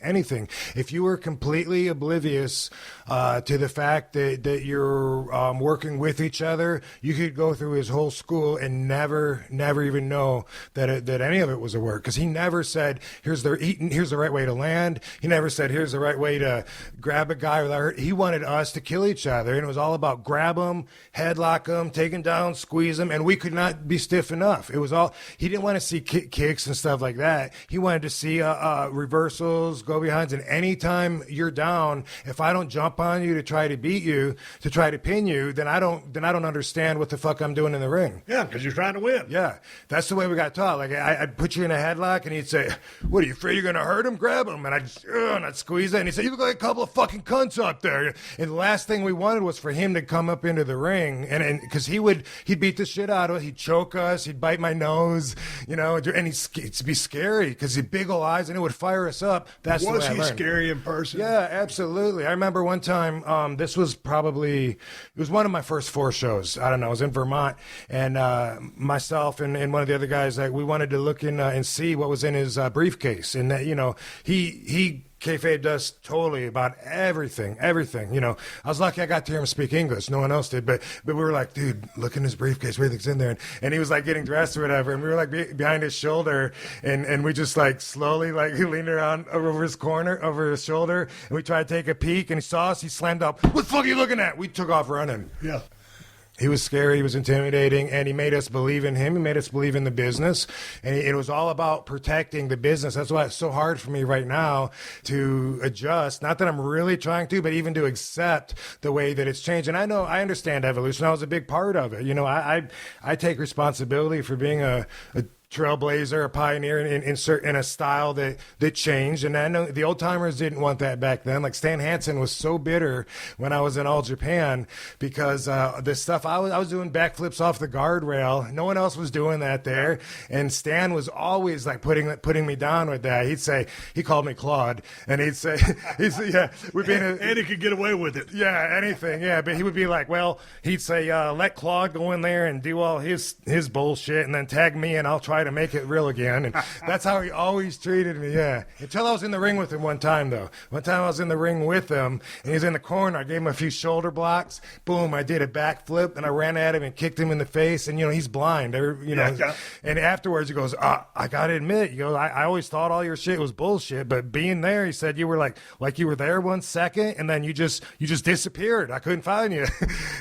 If you were completely oblivious to the fact that you're working with each other, you could go through his whole school and never even know that any of it was a work, because he never said here's the right way to land. He never said here's the right way to grab a guy without hurt. He wanted us to kill each other, and it was all about grab them, headlock them, take them down, squeeze them, and we could not be stiff enough. It was all, he didn't want to see kicks and stuff like that. He wanted to see reversals, go behinds, and anytime you're down, if I don't jump on you to try to beat you, to try to pin you, then I don't understand what the fuck I'm doing in the ring. Yeah, because you're trying to win. Yeah, that's the way we got taught. Like I'd put you in a headlock, and he'd say, "What, are you afraid you're gonna hurt him? Grab him." And I'd squeeze it, and he'd say, "You look like a couple of fucking cunts up there." And the last thing we wanted was for him to come up into the ring, and because he'd beat the shit out of us, he'd choke us, he'd bite my nose, and it'd be scary because he had big old eyes, and it would fire us up. That's was the way I he learned. Scary in person? Yeah, absolutely. I remember one time, this was it was one of my first 4 shows. I don't know, I was in Vermont, and myself and one of the other guys, we wanted to look in and see what was in his briefcase, and he kayfabed us totally about everything. I was lucky I got to hear him speak English. No one else did, but we were like, dude, look in his briefcase, everything's in there. And he was like getting dressed or whatever, and we were like behind his shoulder, and we just like slowly he leaned around over his shoulder, and we tried to take a peek, and he saw us, he slammed up, "What the fuck are you looking at?" We took off running. Yeah. He was scary, he was intimidating, and he made us believe in him. He made us believe in the business, and it was all about protecting the business. That's why it's so hard for me right now to adjust. Not that I'm really trying to, but even to accept the way that it's changed. And I understand evolution. I was a big part of it. I take responsibility for being a trailblazer, a pioneer in a style that changed. And I know the old timers didn't want that back then. Like Stan Hansen was so bitter when I was in All Japan because the stuff I was doing backflips off the guardrail. No one else was doing that there. And Stan was always like putting me down with that. He called me Claude, and he'd say, yeah, we've been and he could get away with it. Yeah, anything. Yeah, but he would be like, well, he'd say, let Claude go in there and do all his bullshit, and then tag me, and I'll try to make it real again. And that's how he always treated me, yeah. Until I was in the ring with him one time, though. One time I was in the ring with him, and he was in the corner. I gave him a few shoulder blocks. Boom, I did a backflip, and I ran at him and kicked him in the face. And, he's blind. And afterwards he goes, I got to admit, I always thought all your shit was bullshit, but being there, he said, you were like you were there 1 second, and then you just disappeared. I couldn't find you.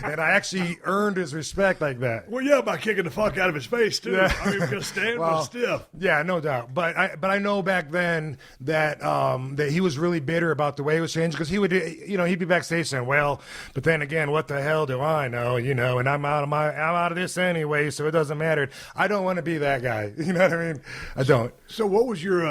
And I actually earned his respect like that. Well, yeah, by kicking the fuck out of his face, too. Yeah. I mean, because Stan was stiff. Yeah, no doubt. But I know back then that he was really bitter about the way it was changed, because he would, he'd be backstage saying, well, but then again, what the hell do I know, and I'm out of this anyway, so it doesn't matter. I don't want to be that guy. You know what I mean? I don't. So what was your,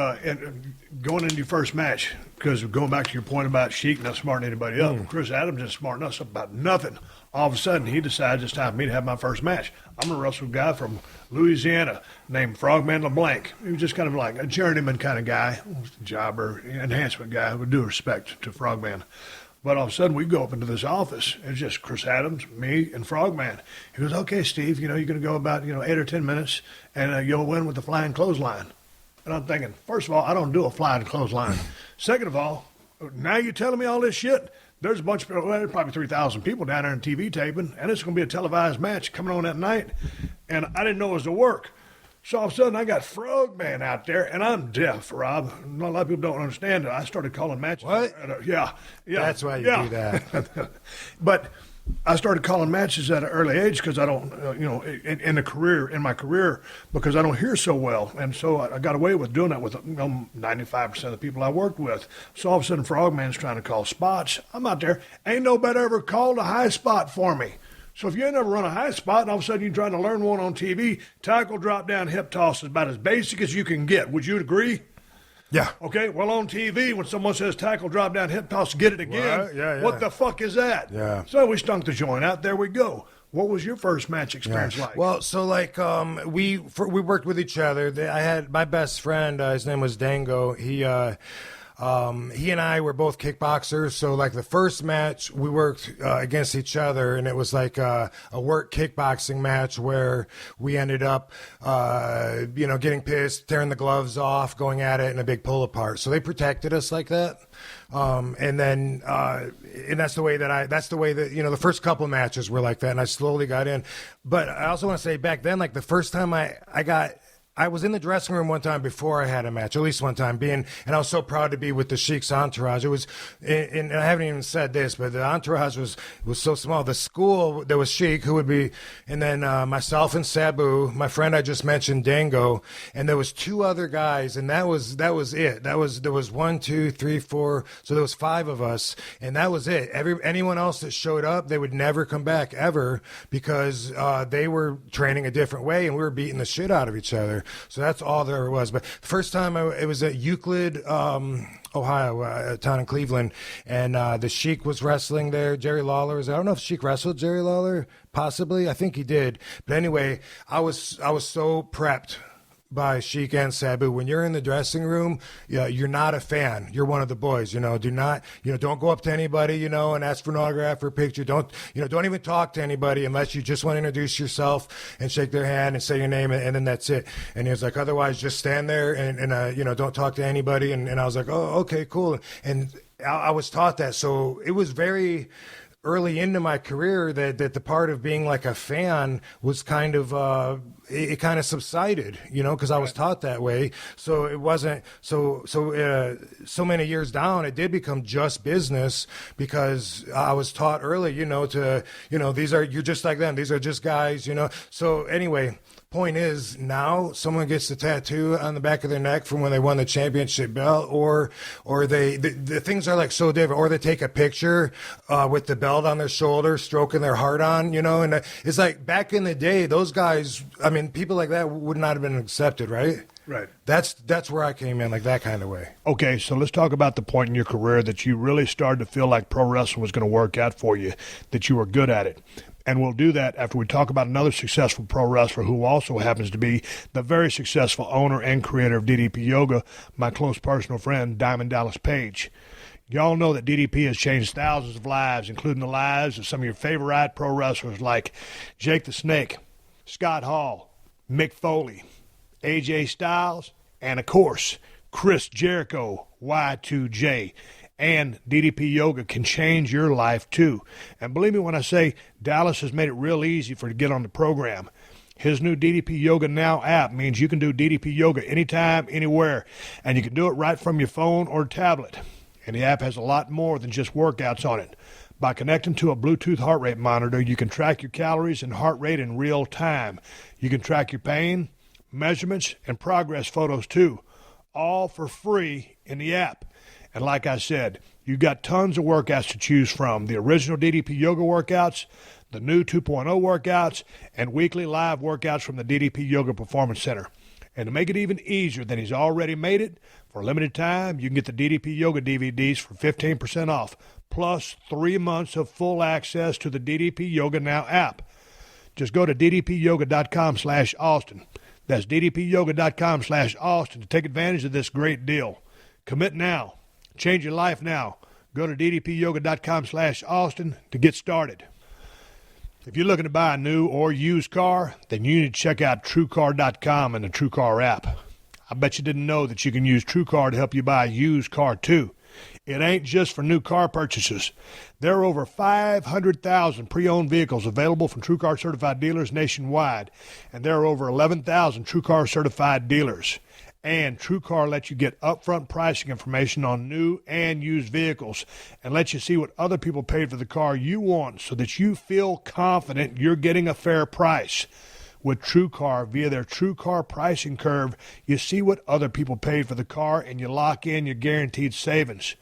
going into your first match, because going back to your point about Sheik not smarting anybody up, Chris Adams didn't smarten us up about nothing. All of a sudden, he decides it's time for me to have my first match. I'm a wrestle guy from Louisiana named Frogman LeBlanc. He was just kind of like a journeyman kind of guy, jobber, enhancement guy, with due respect to Frogman. But all of a sudden, we go up into this office. It's just Chris Adams, me, and Frogman. He goes, okay, Steve, you're going to go about 8 or 10 minutes, and you'll win with the flying clothesline. And I'm thinking, first of all, I don't do a flying clothesline. Second of all, now you're telling me all this shit? There's a bunch of people, there's probably 3,000 people down there in TV taping, and it's going to be a televised match coming on that night. And I didn't know it was to work. So all of a sudden, I got Frogman out there, and I'm deaf, Rob. A lot of people don't understand it. I started calling matches. What? Yeah. That's why you do that. But I started calling matches at an early age because I don't, in my career, because I don't hear so well. And so I got away with doing that with 95% of the people I worked with. So all of a sudden, Frogman's trying to call spots. I'm out there. Ain't nobody ever called a high spot for me. So if you ain't never run a high spot and all of a sudden you're trying to learn one on TV, tackle, drop down, hip toss is about as basic as you can get. Would you agree? Yeah. Okay, well, on TV, when someone says tackle, drop down, hip toss, get it again, yeah. What the fuck is that? Yeah. So we stunk the joint out. There we go. What was your first match experience like? Well, so we worked with each other. I had my best friend, his name was Dango. He and I were both kickboxers, so like the first match we worked against each other, and it was like a work kickboxing match where we ended up, getting pissed, tearing the gloves off, going at it in a big pull apart. So they protected us like that, and that's the way that the first couple matches were like that, and I slowly got in. But I also want to say back then, like the first time I was in the dressing room one time before I had a match, at least one time, and I was so proud to be with the Sheik's entourage. It was, and I haven't even said this, but the entourage was so small. The school, there was Sheik, who would be, and then myself and Sabu, my friend I just mentioned, Dango, and there was 2 other guys, and that was it. There was 1, 2, 3, 4, so there was 5 of us, and that was it. Anyone else that showed up, they would never come back ever, because they were training a different way, and we were beating the shit out of each other. So that's all there was. But the first time it was at Euclid, Ohio, a town in Cleveland, and the Sheik was wrestling there. Jerry Lawler I don't know if Sheik wrestled Jerry Lawler, possibly. I think he did. But anyway, I was so prepped by Sheik and Sabu. When you're in the dressing room, you're not a fan. You're one of the boys. Don't go up to anybody, and ask for an autograph or a picture. Don't even talk to anybody unless you just want to introduce yourself and shake their hand and say your name, and then that's it. And he was like, otherwise, just stand there and don't talk to anybody. And I was like, oh, okay, cool. And I was taught that, so it was very early into my career that the part of being like a fan was kind of it kind of subsided, because I was taught that way. So it wasn't so many years down, it did become just business because I was taught early, you're just like them. These are just guys, So anyway, point is, now someone gets the tattoo on the back of their neck from when they won the championship belt, or the things are like so different, or they take a picture with the belt on their shoulder, stroking their heart on, and it's like back in the day, those guys, I mean, people like that would not have been accepted, right? Right. That's where I came in, like that kind of way. Okay, so let's talk about the point in your career that you really started to feel like pro wrestling was going to work out for you, that you were good at it. And we'll do that after we talk about another successful pro wrestler who also happens to be the very successful owner and creator of DDP Yoga, my close personal friend, Diamond Dallas Page. Y'all know that DDP has changed thousands of lives, including the lives of some of your favorite pro wrestlers like Jake the Snake, Scott Hall, Mick Foley, AJ Styles, and, of course, Chris Jericho, Y2J. And DDP Yoga can change your life, too. And believe me when I say Dallas has made it real easy for you to get on the program. His new DDP Yoga Now app means you can do DDP Yoga anytime, anywhere, and you can do it right from your phone or tablet. And the app has a lot more than just workouts on it. By connecting to a Bluetooth heart rate monitor, you can track your calories and heart rate in real time. You can track your pain, measurements, and progress photos, too, all for free in the app. And like I said, you've got tons of workouts to choose from. The original DDP Yoga workouts, the new 2.0 workouts, and weekly live workouts from the DDP Yoga Performance Center. And to make it even easier than he's already made it, for a limited time, you can get the DDP Yoga DVDs for 15% off, plus 3 months of full access to the DDP Yoga Now app. Just go to ddpyoga.com/Austin. That's ddpyoga.com/Austin to take advantage of this great deal. Commit now. Change your life now. Go to ddpyoga.com/Austin to get started. If you're looking to buy a new or used car, then you need to check out TrueCar.com and the TrueCar app. I bet you didn't know that you can use TrueCar to help you buy a used car, too. It ain't just for new car purchases. There are over 500,000 pre-owned vehicles available from TrueCar certified dealers nationwide, and there are over 11,000 TrueCar certified dealers. And TrueCar lets you get upfront pricing information on new and used vehicles and lets you see what other people paid for the car you want so that you feel confident you're getting a fair price. With TrueCar, via their TrueCar pricing curve, you see what other people paid for the car and you lock in your guaranteed savings.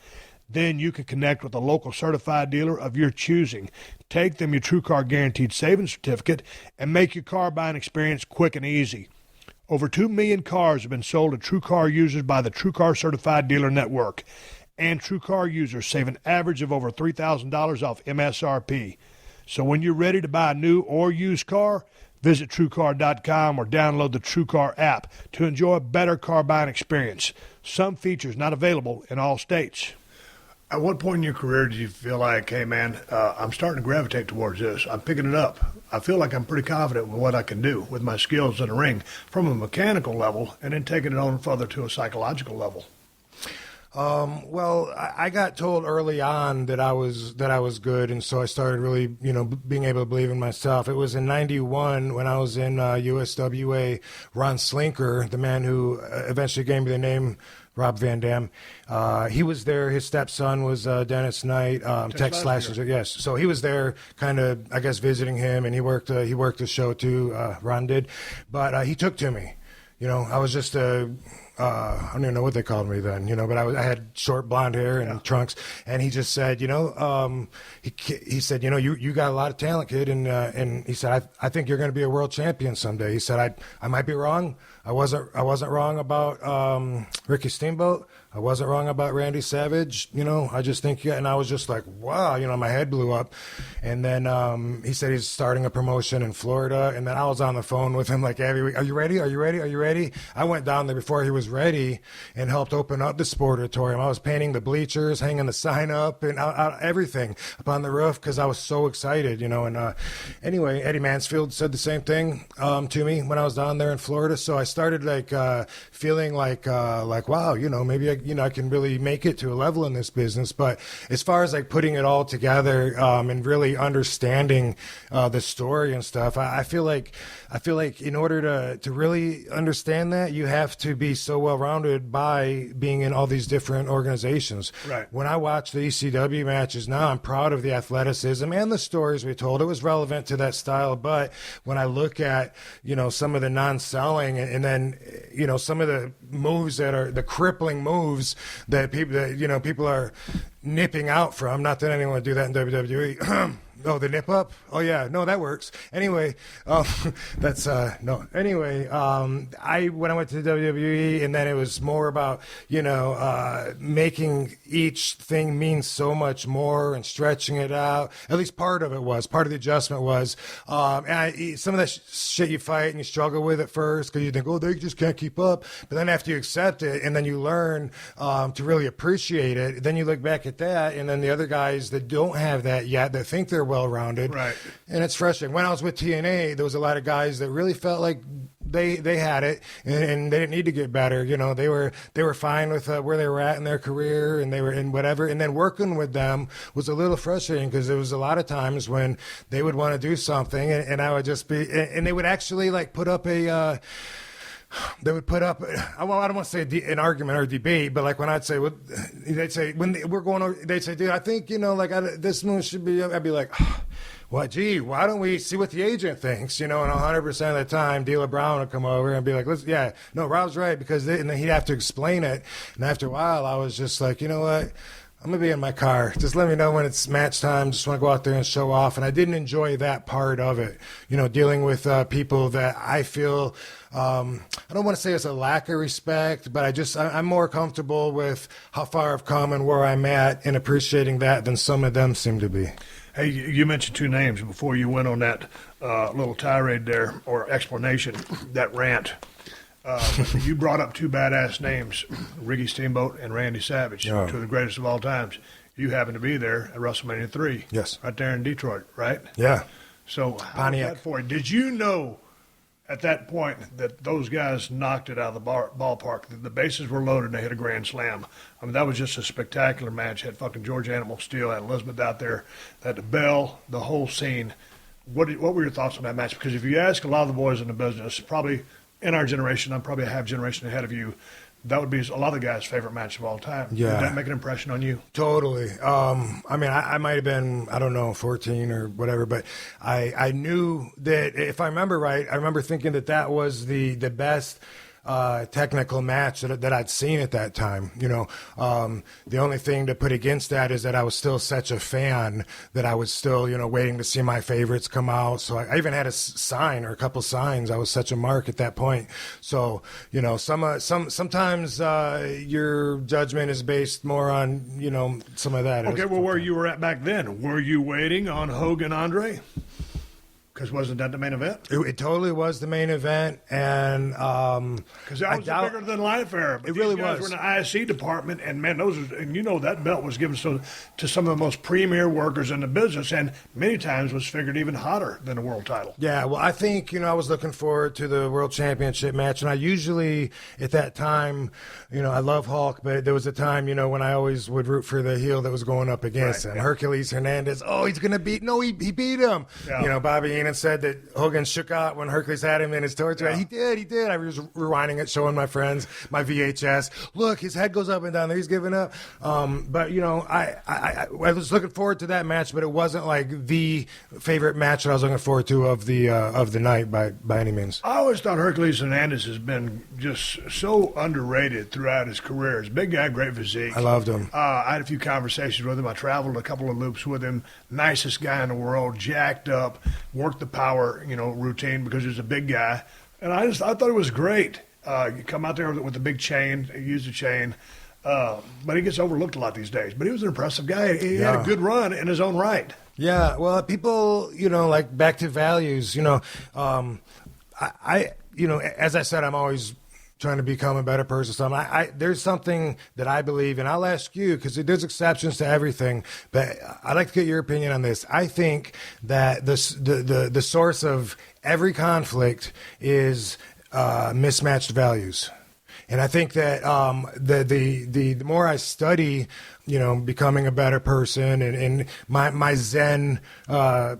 Then you can connect with a local certified dealer of your choosing. Take them your TrueCar guaranteed savings certificate and make your car buying experience quick and easy. Over 2 million cars have been sold to TrueCar users by the TrueCar Certified Dealer Network. And TrueCar users save an average of over $3,000 off MSRP. So when you're ready to buy a new or used car, visit TrueCar.com or download the TrueCar app to enjoy a better car buying experience. Some features not available in all states. At what point in your career did you feel like, hey, man, I'm starting to gravitate towards this. I'm picking it up. I feel like I'm pretty confident with what I can do with my skills in the ring from a mechanical level and then taking it on further to a psychological level? Well, I got told early on that I was good, and so I started really, being able to believe in myself. It was in '91 when I was in USWA. Ron Slinker, the man who eventually gave me the name Rob Van Dam, he was there. His stepson was Dennis Knight, Tex Slasher. Yes, so he was there, kind of, I guess, visiting him, and he worked the show too. Ron did, but he took to me. I was just I don't even know what they called me then, but I had short blonde hair and trunks, and he just said, he said, you got a lot of talent, kid, and he said, I think you're going to be a world champion someday. He said, I might be wrong. I wasn't wrong about Ricky Steamboat. I wasn't wrong about Randy Savage. I just think, and I was just like, wow, my head blew up. And then he said he's starting a promotion in Florida, and then I was on the phone with him like every week. Are you ready? Are you ready? Are you ready? I went down there before he was ready and helped open up the sportatorium. I was painting the bleachers, hanging the sign up, and everything up on the roof because I was so excited, And anyway, Eddie Mansfield said the same thing to me when I was down there in Florida. So I started feeling like wow, maybe I can really make it to a level in this business. But as far as putting it all together and really understanding the story and stuff, I feel like in order to really understand that, you have to be so well-rounded by being in all these different organizations. Right. When I watch the ECW matches now, I'm proud of the athleticism and the stories we told. It was relevant to that style. But when I look at, some of the non-selling and then, some of the moves that are the crippling moves that people are nipping out from, not that anyone would do that in WWE. Oh, the nip up? Oh, yeah. No, that works. Anyway, that's, no. Anyway, when I went to the WWE, and then it was more about, making each thing mean so much more and stretching it out. At least part of the adjustment was, and some of that shit you fight and you struggle with at first because you think, oh, they just can't keep up. But then after you accept it and then you learn to really appreciate it, then you look back at that, and then the other guys that don't have that yet, that think they're well-rounded. Right. And it's frustrating. When I was with TNA, there was a lot of guys that really felt like they had it and they didn't need to get better. They were fine with where they were at in their career, and they were in whatever. And then working with them was a little frustrating because there was a lot of times when they would want to do something and I would just be, and they would actually put up a, they would put up, well, I don't want to say an argument or a debate, but when I'd say, they'd say, they'd say, dude, I think, this move should be, I'd be like, well, gee, why don't we see what the agent thinks, and 100% of the time, D'Lo Brown would come over and be like, Rob's right, because and then he'd have to explain it. And after a while, I was just like, you know what? I'm going to be in my car. Just let me know when it's match time. Just want to go out there and show off. And I didn't enjoy that part of it, dealing with people that I feel, I don't want to say it's a lack of respect, but I'm more comfortable with how far I've come and where I'm at and appreciating that than some of them seem to be. Hey, you mentioned two names before you went on that little tirade there, or explanation, that rant. You brought up two badass names, Ricky Steamboat and Randy Savage, two of the greatest of all times. You happened to be there at WrestleMania 3. Yes. Right there in Detroit, right? Yeah. So how was that for you? Did you know at that point that those guys knocked it out of the ballpark? The bases were loaded and they hit a grand slam. I mean, that was just a spectacular match. Had fucking George Animal Steel, had Elizabeth out there, had the bell, the whole scene. What were your thoughts on that match? Because if you ask a lot of the boys in the business, probably in our generation, I'm probably a half generation ahead of you, that would be a lot of the guys' favorite match of all time. Yeah. Did that make an impression on you? Totally. I might have been, 14 or whatever, but I knew that, if I remember right, I remember thinking that was the best technical match that I'd seen at that time. The only thing to put against that is that I was still such a fan that I was still, waiting to see my favorites come out. So I even had a sign or a couple signs. I was such a mark at that point. So, sometimes your judgment is based more on, some of that. Okay, well, where you were at back then, were you waiting on Hogan Andre? Because wasn't that the main event? It totally was the main event, and because that was a bigger than life era. But it really guys was. Were in the ISC department, and man, that belt was given to some of the most premier workers in the business, and many times was figured even hotter than a world title. Yeah, well, I think I was looking forward to the world championship match, and I usually at that time, I love Hulk, but there was a time when I always would root for the heel that was going up against him. Hercules Hernandez. Oh, he's gonna beat. No, he beat him. Yeah. Bobby Heenan said that Hogan shook out when Hercules had him in his torture. Yeah. He did. I was rewinding it, showing my friends my VHS. Look, his head goes up and down there. He's giving up. But I was looking forward to that match, but it wasn't like the favorite match that I was looking forward to of the night by any means. I always thought Hercules Hernandez has been just so underrated throughout his career. He's a big guy, great physique. I loved him. I had a few conversations with him. I traveled a couple of loops with him. Nicest guy in the world, jacked up, worked the power, routine because he was a big guy. And I thought it was great. You come out there with the big chain, use the chain. But he gets overlooked a lot these days. But he was an impressive guy. He had a good run in his own right. Yeah, well, people, back to values, as I said, I'm always trying to become a better person. So there's something that I believe, and I'll ask you, because there's exceptions to everything, but I'd like to get your opinion on this. I think that the source of every conflict is mismatched values. And I think that the more I study, becoming a better person and my Zen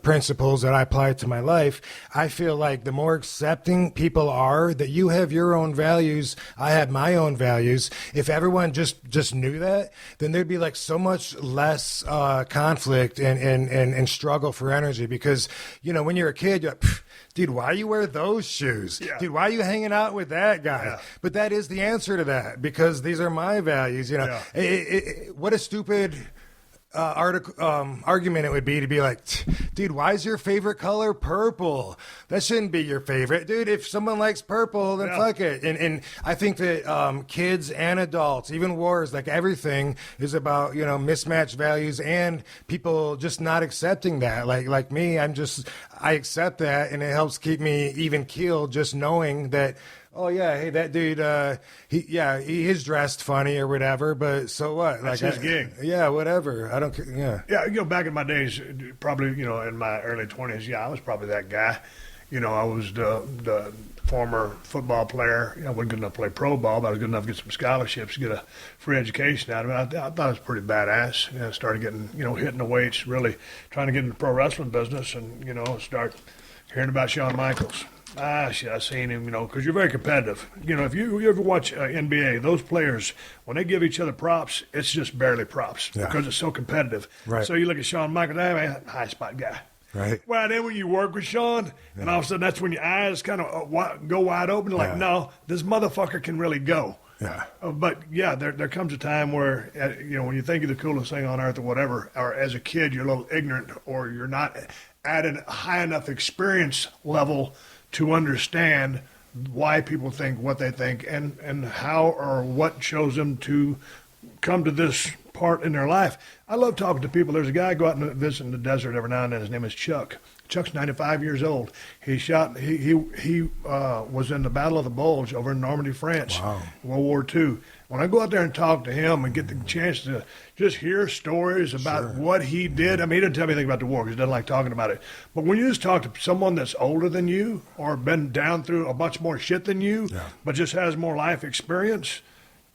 principles that I apply to my life, I feel like the more accepting people are that you have your own values, I have my own values. If everyone just knew that, then there'd be like so much less conflict and struggle for energy. Because, when you're a kid, you're like, dude, why you wear those shoes? Yeah. Dude, why are you hanging out with that guy? Yeah. But that is the answer to that, because these are my values. What a stupid argument it would be to be like, dude, why is your favorite color purple? That shouldn't be your favorite. Dude, if someone likes purple, then fuck it. And I think that kids and adults, even wars, like everything is about, mismatched values and people just not accepting that. Like me, I accept that, and it helps keep me even keeled just knowing that, oh yeah, hey, that dude, he is dressed funny or whatever, but so what? That's his gig. Yeah, whatever. I don't care. Yeah. Yeah, back in my days, probably, in my early 20s, I was probably that guy. I was the former football player. I wasn't good enough to play pro ball, but I was good enough to get some scholarships, get a free education out of it. I thought it was pretty badass. I started getting, hitting the weights, really trying to get into the pro wrestling business, and, start hearing about Shawn Michaels. I seen him, because you're very competitive. If you ever watch NBA, those players, when they give each other props, it's just barely props because it's so competitive. Right. So you look at Shawn Michaels, hey, man, high spot guy. Right. Well, then when you work with Shawn, and all of a sudden that's when your eyes kind of go wide open, like, no, this motherfucker can really go. Yeah. But, there comes a time where, when you think you're the coolest thing on earth or whatever, or as a kid you're a little ignorant or you're not at a high enough experience level to understand why people think what they think and how or what shows them to come to this part in their life. I love talking to people. There's a guy I go out and visit in the desert every now and then. His name is Chuck. Chuck's 95 years old. He was in the Battle of the Bulge over in Normandy, France, World War II. When I go out there and talk to him and get the chance to just hear stories about what he did, I mean, he didn't tell me anything about the war because he doesn't like talking about it. But when you just talk to someone that's older than you or been down through a bunch more shit than you, but just has more life experience,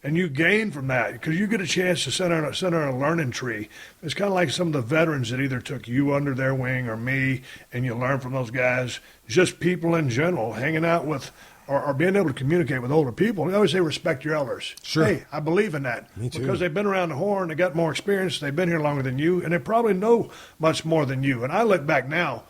and you gain from that because you get a chance to sit on a learning tree. It's kind of like some of the veterans that either took you under their wing or me, and you learn from those guys. Just people in general, hanging out with or being able to communicate with older people. They always say respect your elders. Sure. Hey, I believe in that. Me too. Because they've been around the horn, they got more experience, they've been here longer than you, and they probably know much more than you. And I look back now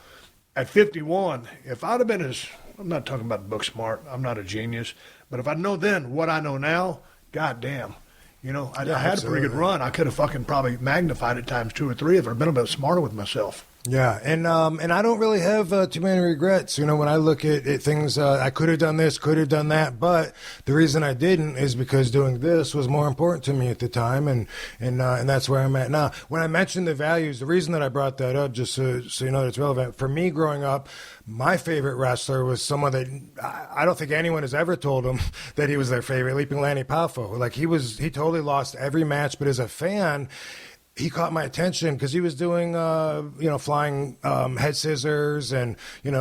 at 51, if I'd have been I'm not talking about book smart, I'm not a genius, but if I know then what I know now, God damn. I had a pretty good run. I could have fucking probably magnified it times 2 or 3 if I'd been a bit smarter with myself. Yeah, and I don't really have too many regrets. When I look at things, I could have done this, could have done that, but the reason I didn't is because doing this was more important to me at the time, and that's where I'm at now. When I mentioned the values, the reason that I brought that up, just so you know that it's relevant, for me growing up, my favorite wrestler was someone that I don't think anyone has ever told him that he was their favorite, Leaping Lanny Poffo. Like he totally lost every match, but as a fan, he caught my attention because he was doing, flying head scissors and,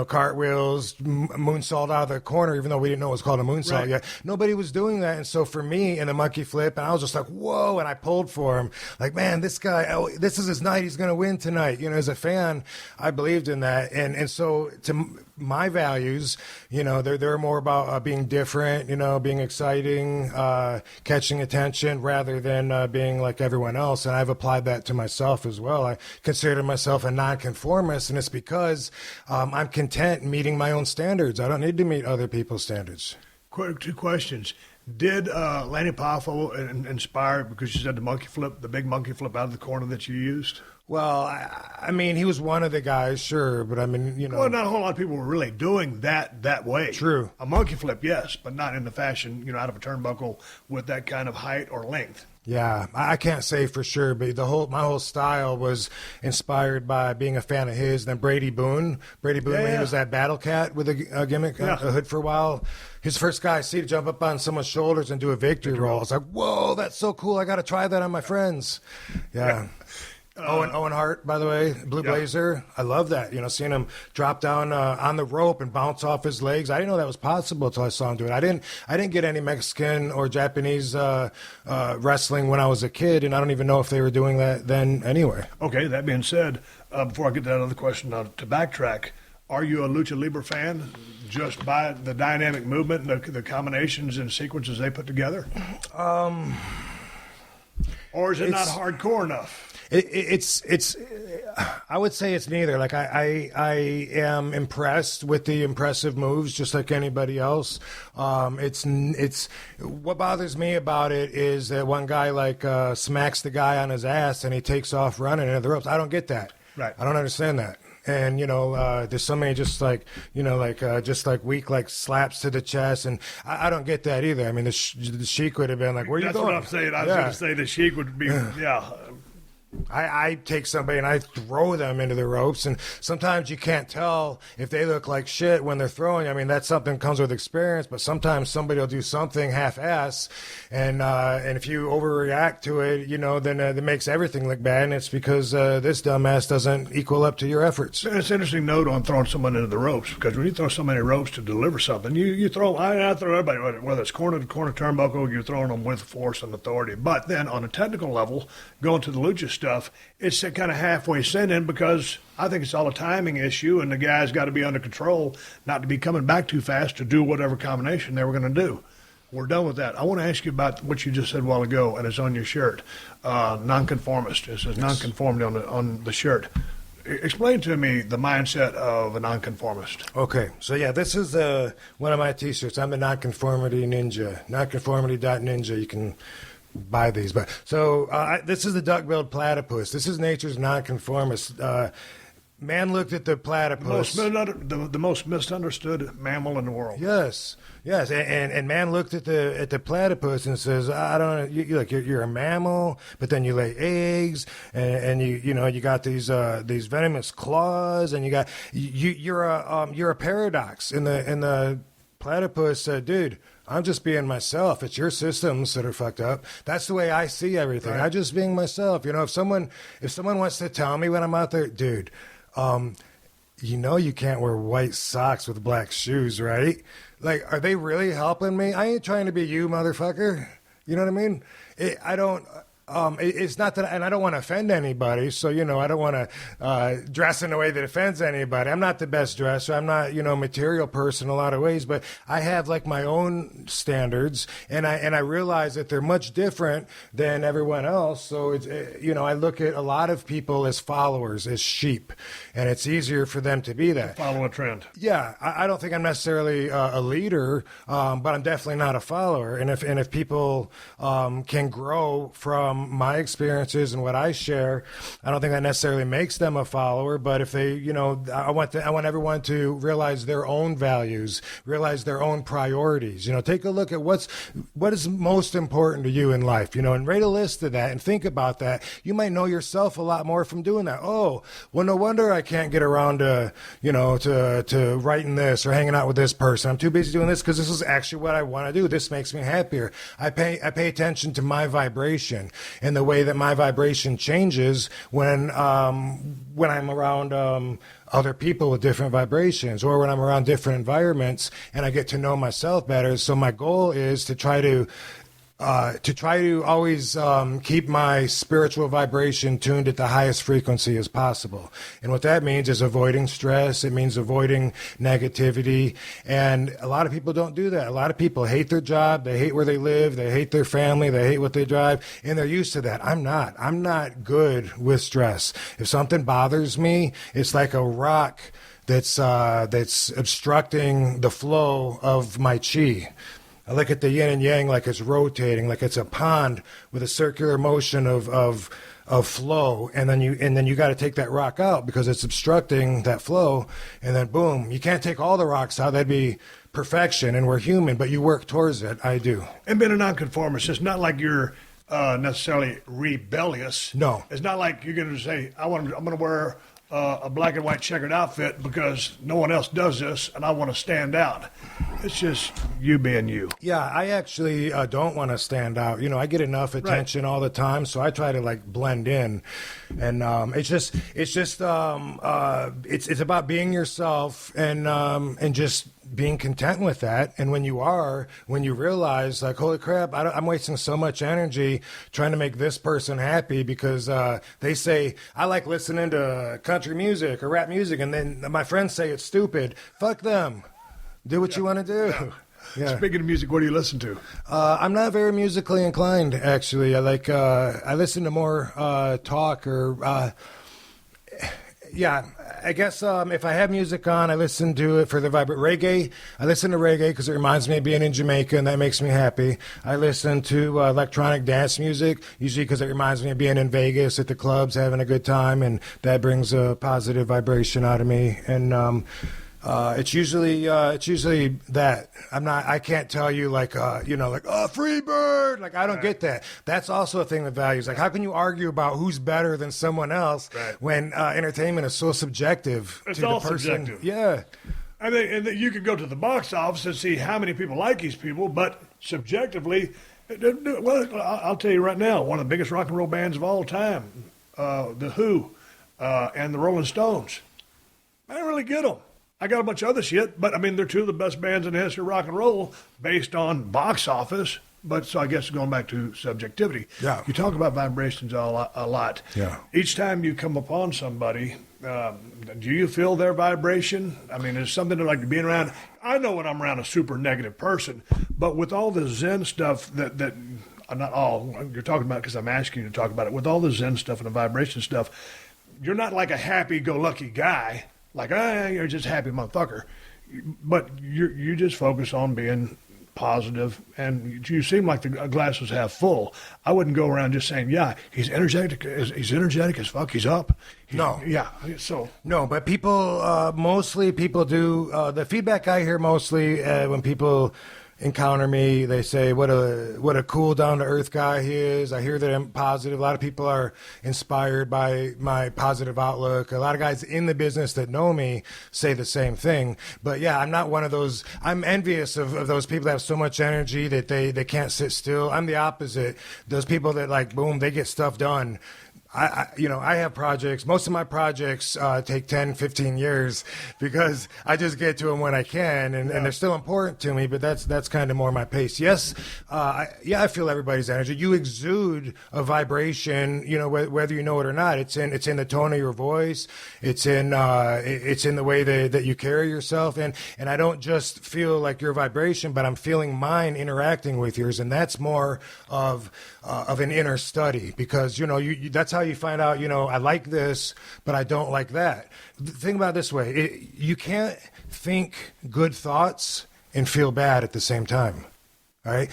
cartwheels, moonsault out of the corner, even though we didn't know it was called a moonsault yet. Nobody was doing that. And so for me, in the monkey flip, and I was just like, whoa, and I pulled for him. Like, man, this guy, this is his night. He's going to win tonight. As a fan, I believed in that. And so to my values, they're more about being different, being exciting, catching attention rather than being like everyone else. And I've applied that to myself as well. I consider myself a non-conformist, and it's because I'm content meeting my own standards. I don't need to meet other people's standards. 2 questions. Did Lanny Poffo inspire, because you said the big monkey flip out of the corner that you used? Well, I mean, he was one of the guys, sure, but I mean, Well, not a whole lot of people were really doing that way. True. A monkey flip, yes, but not in the fashion, out of a turnbuckle with that kind of height or length. Yeah, I can't say for sure, but my whole style was inspired by being a fan of his. Then Brady Boone when he was that Battle Cat with a gimmick, a hood for a while. His first guy I see to jump up on someone's shoulders and do a victory roll. It's like, whoa, that's so cool. I got to try that on my friends. Yeah. Owen Hart, by the way, Blue Blazer. I love that. Seeing him drop down on the rope and bounce off his legs. I didn't know that was possible until I saw him do it. I didn't get any Mexican or Japanese wrestling when I was a kid, and I don't even know if they were doing that then anyway. Okay, that being said, before I get to that other question, to backtrack, are you a Lucha Libre fan just by the dynamic movement and the combinations and sequences they put together? Or is it not hardcore enough? It's I would say it's neither. Like I am impressed with the impressive moves just like anybody else. It's what bothers me about it is that one guy smacks the guy on his ass and he takes off running into the ropes. I don't get that. Right. I don't understand that. And, there's so many just weak, slaps to the chest. And I don't get that either. I mean, the Sheik would have been like, where are you going? That's what I'm saying. I was going to say the Sheik would be, I take somebody and I throw them into the ropes, and sometimes you can't tell if they look like shit when they're throwing. I mean, that's something that comes with experience, but sometimes somebody will do something half-ass, and if you overreact to it, then it makes everything look bad, and it's because this dumbass doesn't equal up to your efforts. It's an interesting note on throwing someone into the ropes, because when you throw so many ropes to deliver something, you throw, I throw everybody, whether it's corner to corner turnbuckle, you're throwing them with force and authority. But then on a technical level, going to the lucha stuff, it's a kind of halfway send-in because I think it's all a timing issue, and the guy's got to be under control, not to be coming back too fast to do whatever combination they were going to do. We're done with that. I want to ask you about what you just said a while ago, and it's on your shirt. Non-conformist. It says non-conformity on the shirt. Explain to me the mindset of a nonconformist. Okay, so this is one of my T-shirts. I'm the Nonconformity Ninja, nonconformity.ninja. You can buy these, but this is the duck-billed platypus. This is nature's nonconformist. Man looked at the platypus. The most misunderstood mammal in the world. Yes, and man looked at the platypus and says, "I don't know. You're a mammal, but then you lay eggs, and you got these venomous claws, and you're a paradox." In the platypus said, "Dude, I'm just being myself. It's your systems that are fucked up." That's the way I see everything. Right. I'm just being myself. If someone wants to tell me when I'm out there, dude, you can't wear white socks with black shoes, right? Like, are they really helping me? I ain't trying to be you, motherfucker. You know what I mean? It's not that, and I don't want to offend anybody, so, I don't want to dress in a way that offends anybody. I'm not the best dresser. I'm not, a material person in a lot of ways, but I have, my own standards, and I realize that they're much different than everyone else, so, I look at a lot of people as followers, as sheep, and it's easier for them to be that. Follow a trend. Yeah, I don't think I'm necessarily a leader, but I'm definitely not a follower, and if people can grow from my experiences and what I share, I don't think that necessarily makes them a follower, but if they, I want everyone to realize their own values, realize their own priorities, take a look at what is most important to you in life, and write a list of that and think about that. You might know yourself a lot more from doing that. Oh, well, no wonder I can't get around to, to writing this or hanging out with this person. I'm too busy doing this because this is actually what I want to do. This makes me happier. I pay attention to my vibration and the way that my vibration changes when I'm around other people with different vibrations, or when I'm around different environments and I get to know myself better. So my goal is to try to always keep my spiritual vibration tuned at the highest frequency as possible. And what that means is avoiding stress. It means avoiding negativity. And a lot of people don't do that. A lot of people hate their job. They hate where they live. They hate their family. They hate what they drive. And they're used to that. I'm not good with stress. If something bothers me, it's like a rock that's obstructing the flow of my chi. I look at the yin and yang like it's rotating, like it's a pond with a circular motion of flow, and then you got to take that rock out because it's obstructing that flow, and then boom, you can't take all the rocks out. That'd be perfection, and we're human, but you work towards it. I do. And being a nonconformist, it's not like you're necessarily rebellious. No. It's not like you're going to say, I'm going to wear a black and white checkered outfit because no one else does this and I want to stand out. It's just you being you. Yeah, I actually don't want to stand out. You know, I get enough attention all the time, so I try to like blend in. And it's about being yourself and just being content with that. And when you realize like, holy crap, I'm wasting so much energy trying to make this person happy because they say, I like listening to country music or rap music. And then my friends say it's stupid. Fuck them. Do what you want to do. Yeah. Speaking of music, what do you listen to? I'm not very musically inclined, actually. I listen to more talk or yeah, I guess if I have music on, I listen to it for the vibrant reggae. I listen to reggae because it reminds me of being in Jamaica, and that makes me happy. I listen to electronic dance music, usually because it reminds me of being in Vegas at the clubs, having a good time, and that brings a positive vibration out of me. And it's usually that. I can't tell you like free bird. Like I don't get that. That's also a thing with values. Like how can you argue about who's better than someone else when entertainment is so subjective it's to all the person? Subjective. Yeah. And you can go to the box office and see how many people like these people, but subjectively, well, I'll tell you right now, one of the biggest rock and roll bands of all time, The Who, and the Rolling Stones. I didn't really get them. I got a bunch of other shit, but I mean, they're two of the best bands in the history of rock and roll based on box office. But so I guess going back to subjectivity. Yeah. You talk about vibrations a lot. Yeah. Each time you come upon somebody, do you feel their vibration? I mean, is something like being around? I know when I'm around a super negative person, but with all the Zen stuff that not all you're talking about because I'm asking you to talk about it. With all the Zen stuff and the vibration stuff, you're not like a happy-go-lucky guy. Like, you're just a happy motherfucker. But you just focus on being positive, and you seem like the glass is half full. I wouldn't go around just saying, yeah, he's energetic as fuck, he's up. No. Yeah, so. No, but mostly people do, the feedback I hear mostly when people encounter me, they say what a cool down-to-earth guy he is. I hear that I'm positive. A lot of people are inspired by my positive outlook. A lot of guys in the business that know me say the same thing. But yeah, I'm not one of those. I'm envious of those people that have so much energy that they can't sit still. I'm the opposite. Those people that like, boom, they get stuff done. I have projects. Most of my projects take 10, 15 years because I just get to them when I can, and they're still important to me, but that's kind of more my pace. Yes, I feel everybody's energy. You exude a vibration, whether you know it or not. It's in the tone of your voice. It's in the way that you carry yourself, and I don't just feel like your vibration, but I'm feeling mine interacting with yours, and that's more of an inner study because that's how you find out, I like this, but I don't like that. Think about it this way. You can't think good thoughts and feel bad at the same time. All right?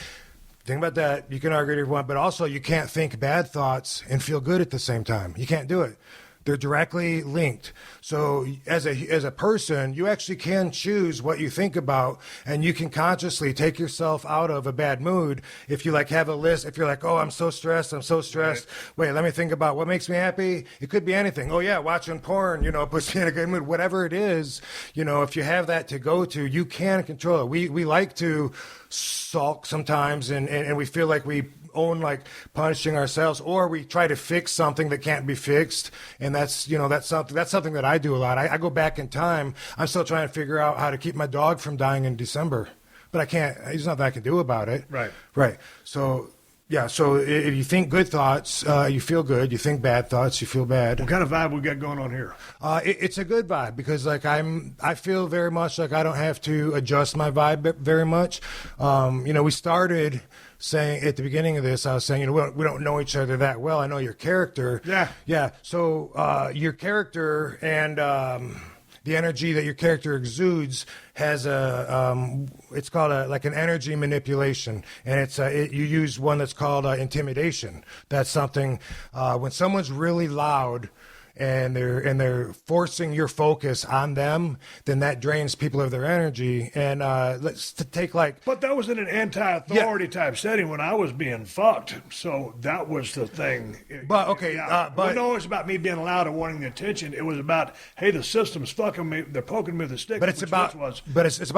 Think about that. You can argue if you want, but also you can't think bad thoughts and feel good at the same time. You can't do it. They're directly linked. So as a person, you actually can choose what you think about, and you can consciously take yourself out of a bad mood. If you have a list, if you're like, oh, I'm so stressed. Right. Wait, let me think about what makes me happy. It could be anything. Oh yeah, watching porn, puts me in a good mood. Whatever it is, if you have that to go to, you can control it. We like to sulk sometimes, and we feel like we own punishing ourselves, or we try to fix something that can't be fixed, and that's something that I do a lot. I go back in time. I'm still trying to figure out how to keep my dog from dying in December, but I can't. There's nothing I can do about it. Right. So yeah. So if you think good thoughts, you feel good. You think bad thoughts, you feel bad. What kind of vibe we got going on here? It's a good vibe because I feel very much like I don't have to adjust my vibe very much. We started saying at the beginning of this, I was saying, we don't know each other that well. I know your character. Yeah. So your character and the energy that your character exudes has it's called an energy manipulation, and it's you use one that's called intimidation. That's something when someone's really loud and they're forcing your focus on them, then that drains people of their energy. And let's take like. But that was in an anti-authority type setting when I was being fucked. So that was the thing. But okay, but no, it was about me being loud and wanting the attention. It was about, hey, the system's fucking me. They're poking me with a stick. But it's about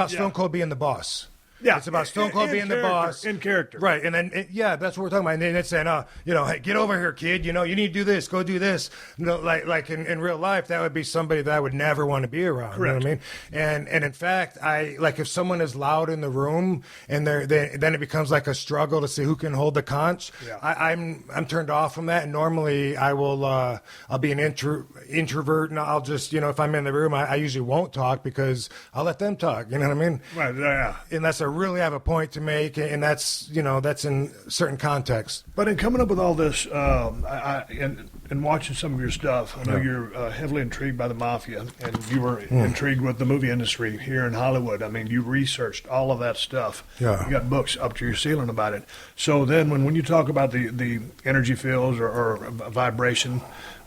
Stone Cold being the boss. Yeah, it's about Stone Cold being the boss. In character. Right, and then, that's what we're talking about. And then it's saying, hey, get over here, kid. You need to do this. Go do this. Like in real life, that would be somebody that I would never want to be around. Correct. You know what I mean? And in fact, if someone is loud in the room and then it becomes like a struggle to see who can hold the conch. Yeah. I'm turned off from that. And normally I'll be an introvert, and I'll just, if I'm in the room, I usually won't talk because I'll let them talk. You know what I mean? Right, yeah. And that's really have a point to make, and that's in certain contexts. But in coming up with all this, and watching some of your stuff, I know you're heavily intrigued by the mafia, and you were intrigued with the movie industry here in Hollywood. I mean, you researched all of that stuff. Yeah. You got books up to your ceiling about it. So then when you talk about the energy fields or vibration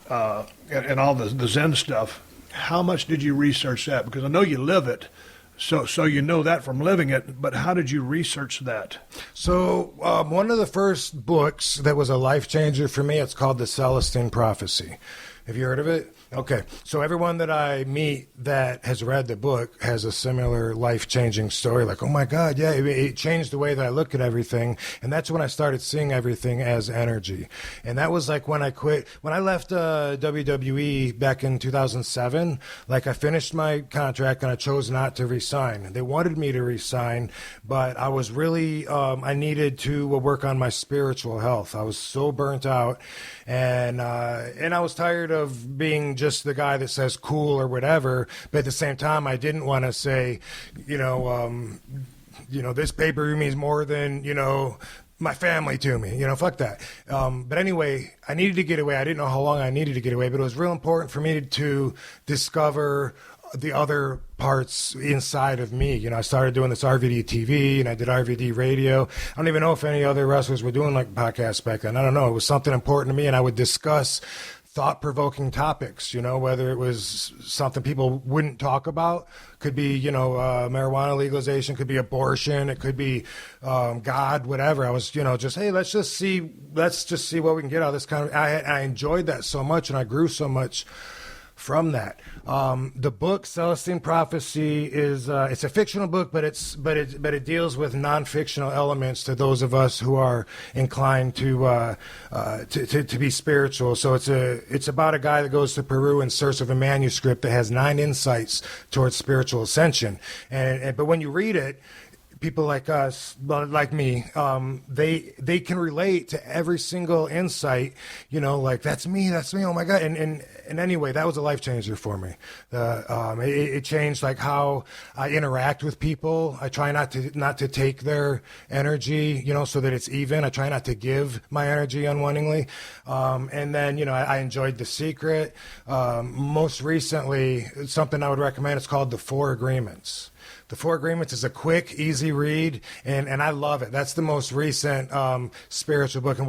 and all the Zen stuff, how much did you research that? Because I know you live it. So you know that from living it, but how did you research that? So one of the first books that was a life changer for me, it's called The Celestine Prophecy. Have you heard of it? Okay. So everyone that I meet that has read the book has a similar life-changing story. Like, oh my God, yeah, it changed the way that I look at everything. And that's when I started seeing everything as energy. And that was like when I quit. When I left WWE back in 2007, like I finished my contract and I chose not to resign. They wanted me to resign, but I was really, I needed to work on my spiritual health. I was so burnt out. And I was tired of being just the guy that says cool or whatever, but at the same time, I didn't want to say, this pay-per-view means more than, my family to me, fuck that. But anyway, I needed to get away. I didn't know how long I needed to get away, but it was real important for me to discover the other parts inside of me. I started doing this RVD TV and I did RVD radio. I don't even know if any other wrestlers were doing like podcasts back then. I don't know. It was something important to me, and I would discuss thought-provoking topics, whether it was something people wouldn't talk about. Could be, marijuana legalization, could be abortion, it could be God, whatever. I was, just, hey, let's just see what we can get out of this kind of. I enjoyed that so much, and I grew so much from that. The book Celestine Prophecy is it's a fictional book, but it deals with non-fictional elements to those of us who are inclined to be spiritual. So it's about a guy that goes to Peru in search of a manuscript that has 9 insights towards spiritual ascension. But when you read it, people like us, like me, they can relate to every single insight, like that's me, oh my God. And anyway, that was a life changer for me. It changed like how I interact with people. I try not to take their energy, so that it's even. I try not to give my energy unwittingly. And then, I enjoyed The Secret. Most recently, something I would recommend, it's called The 4 Agreements. The 4 Agreements is a quick, easy read, and I love it. That's the most recent spiritual book. And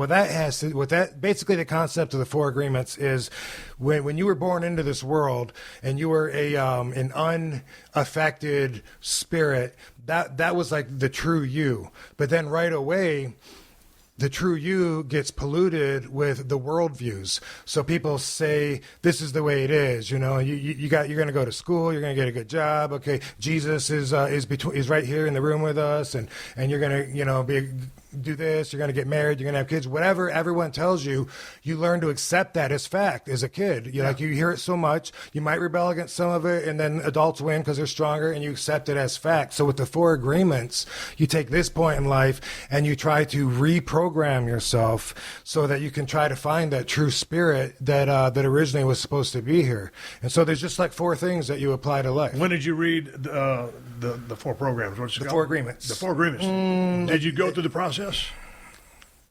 basically the concept of the 4 Agreements is when you were born into this world and you were an unaffected spirit, that was like the true you. But then right away, the true you gets polluted with the worldviews. So people say, this is the way it is. You're going to go to school. You're going to get a good job. Okay. Jesus is right here in the room with us. And you're going to, do this. You're going to get married. You're going to have kids. Whatever everyone tells you, you learn to accept that as fact as a kid. You hear it so much, you might rebel against some of it, and then adults win because they're stronger, and you accept it as fact. So with the 4 Agreements, you take this point in life and you try to reprogram yourself so that you can try to find that true spirit that originally was supposed to be here. And so there's just like 4 things that you apply to life. When did you read the 4 programs? What's it called? 4 Agreements. The 4 Agreements. Did you go through the process?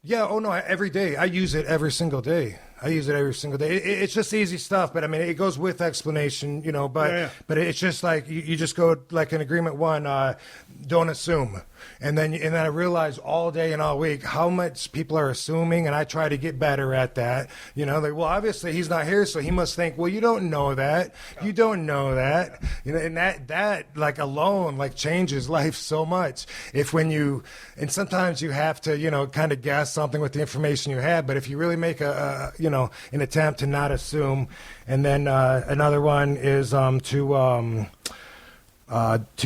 Yeah. Oh no. Every day. I use it every single day. It's just easy stuff, but I mean, it goes with explanation, But it's just like you just go like in Agreement 1. Don't assume. And then I realize all day and all week how much people are assuming, and I try to get better at that. Well, obviously he's not here, so he must think, well, you don't know that. You don't know that. And that like alone like changes life so much. And sometimes you have to, kind of guess something with the information you have, but if you really make an attempt to not assume. And then another one is to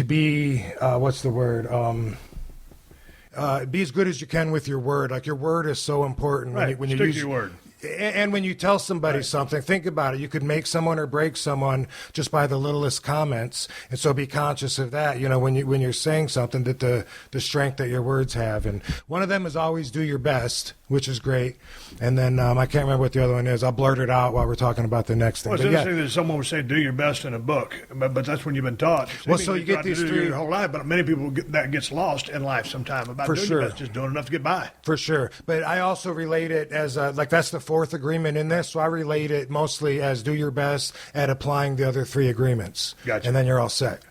be, what's the word? Be as good as you can with your word. Like your word is so important. Right. When you Stick use to your word. And when you tell somebody something, think about it. You could make someone or break someone just by the littlest comments. And so be conscious of that, when you're saying something, that the strength that your words have. And one of them is always do your best, which is great. And then I can't remember what the other one is. I'll blurt it out while we're talking about the next thing. Well, it's interesting that someone would say do your best in a book, but that's when you've been taught. So you get these three your whole life, but many people that gets lost in life sometime about doing your best, just doing enough to get by. For sure. But I also relate it as that's the fourth agreement in this, so I relate it mostly as do your best at applying the other three agreements. Gotcha. And then you're all set.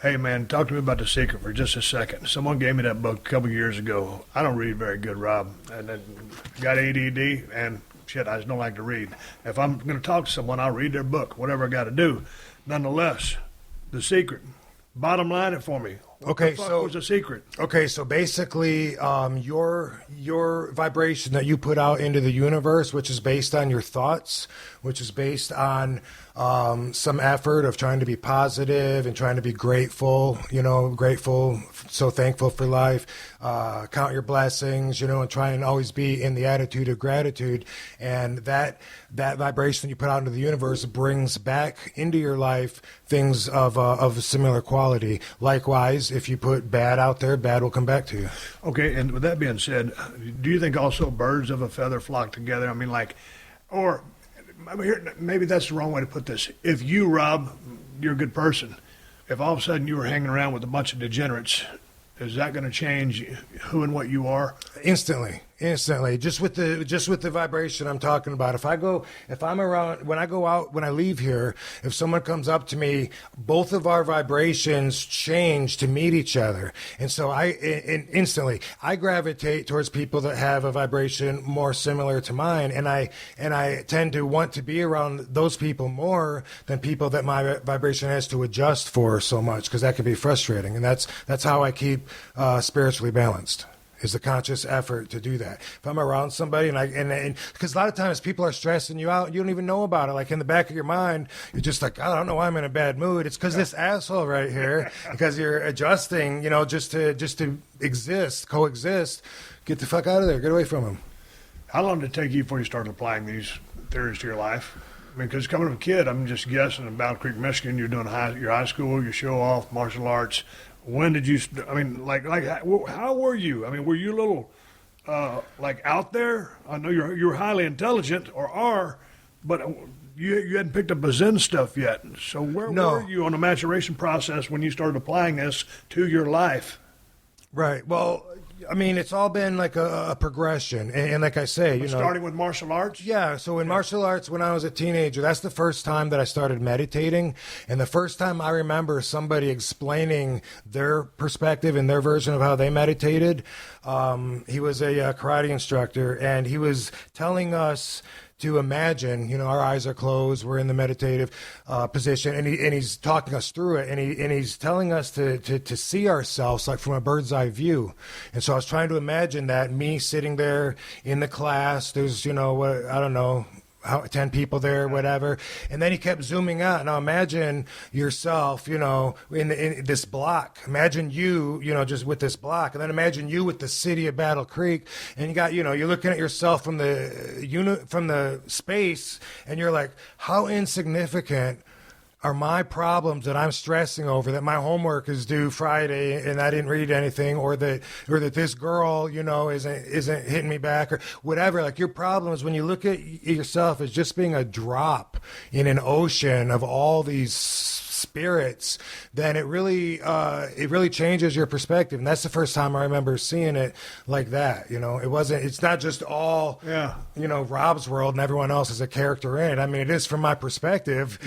Hey, man, talk to me about The Secret for just a second. Someone gave me that book a couple years ago. I don't read very good, Rob. And then got ADD, and shit, I just don't like to read. If I'm going to talk to someone, I'll read their book, whatever I got to do. Nonetheless, The Secret. Bottom line it for me. What was The Secret? Okay, so basically your vibration that you put out into the universe, which is based on your thoughts, which is based on some effort of trying to be positive and trying to be grateful, so thankful for life, count your blessings, and try and always be in the attitude of gratitude. And that vibration you put out into the universe brings back into your life things of a similar quality. Likewise, if you put bad out there, bad will come back to you. Okay, and with that being said, do you think also birds of a feather flock together? I mean, maybe that's the wrong way to put this. If you, Rob, you're a good person, if all of a sudden you were hanging around with a bunch of degenerates, is that going to change who and what you are? Instantly, just with the vibration I'm talking about. When I go out, when I leave here, if someone comes up to me, both of our vibrations change to meet each other, and so instantly I gravitate towards people that have a vibration more similar to mine, and I tend to want to be around those people more than people that my vibration has to adjust for so much, because that can be frustrating, and that's how I keep spiritually balanced, is the conscious effort to do that. If I'm around somebody and because a lot of times people are stressing you out, you don't even know about it. Like in the back of your mind, you're just like, I don't know why I'm in a bad mood. It's because this asshole right here, because you're adjusting, just to coexist. Get the fuck out of there. Get away from him. How long did it take you before you started applying these theories to your life? I mean, because coming from a kid, I'm just guessing in Battle Creek, Michigan, you're doing your high school, your show off, martial arts. When did you? I mean, how were you? I mean, were you a little out there? I know you're highly intelligent, or are, but you hadn't picked up the Zen stuff yet. So where were you on the maturation process when you started applying this to your life? Right. Well, I mean, it's all been like a progression. And like I say, starting with martial arts? Yeah. So in martial arts, when I was a teenager, that's the first time that I started meditating. And the first time I remember somebody explaining their perspective and their version of how they meditated, he was a karate instructor, and he was telling us to imagine, our eyes are closed, we're in the meditative position, and he's talking us through it, and he's telling us to see ourselves like from a bird's eye view. And so I was trying to imagine that, me sitting there in the class, there's, 10 people there, whatever. And then he kept zooming out. Now imagine yourself, in this block. Imagine you, just with this block. And then imagine you with the city of Battle Creek. And you got, you're looking at yourself from the space, and you're like, how insignificant are my problems that I'm stressing over, that my homework is due Friday and I didn't read anything, or that this girl, isn't hitting me back, or whatever. Like, your problems, when you look at yourself as just being a drop in an ocean of all these spirits, then it really changes your perspective. And that's the first time I remember seeing it like that. It's not just all, Rob's world and everyone else is a character in it. I mean, it is from my perspective,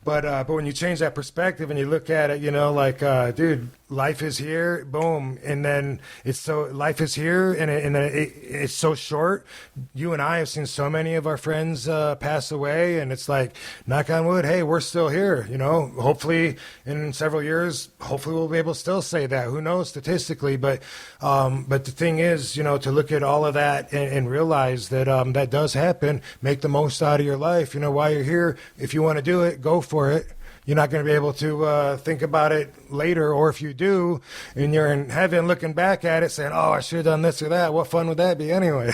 but when you change that perspective and you look at it, dude, life is here, boom. And then life is here and then it's so short. You and I have seen so many of our friends pass away, and it's like, knock on wood, hey, we're still here. Hopefully in several years, hopefully we'll be able to still say that. Who knows statistically? But the thing is, to look at all of that and realize that that does happen. Make the most out of your life. While you're here, if you want to do it, go for it. You're not going to be able to think about it later, or if you do, and you're in heaven looking back at it saying, oh, I should have done this or that. What fun would that be anyway?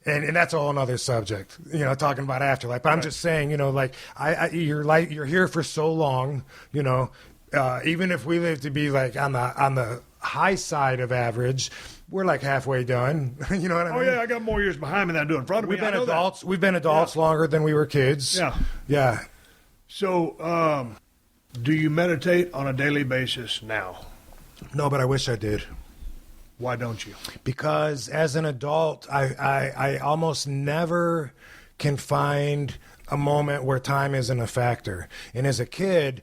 And that's a whole other subject, talking about afterlife. But I'm just saying, you're here for so long, even if we live to be like on the high side of average, we're like halfway done. You know what I mean? Oh yeah, I got more years behind me than I do in front of me. We've been adults longer than we were kids. Yeah. So, do you meditate on a daily basis now? No, but I wish I did. Why don't you? Because as an adult, I almost never can find a moment where time isn't a factor. And as a kid,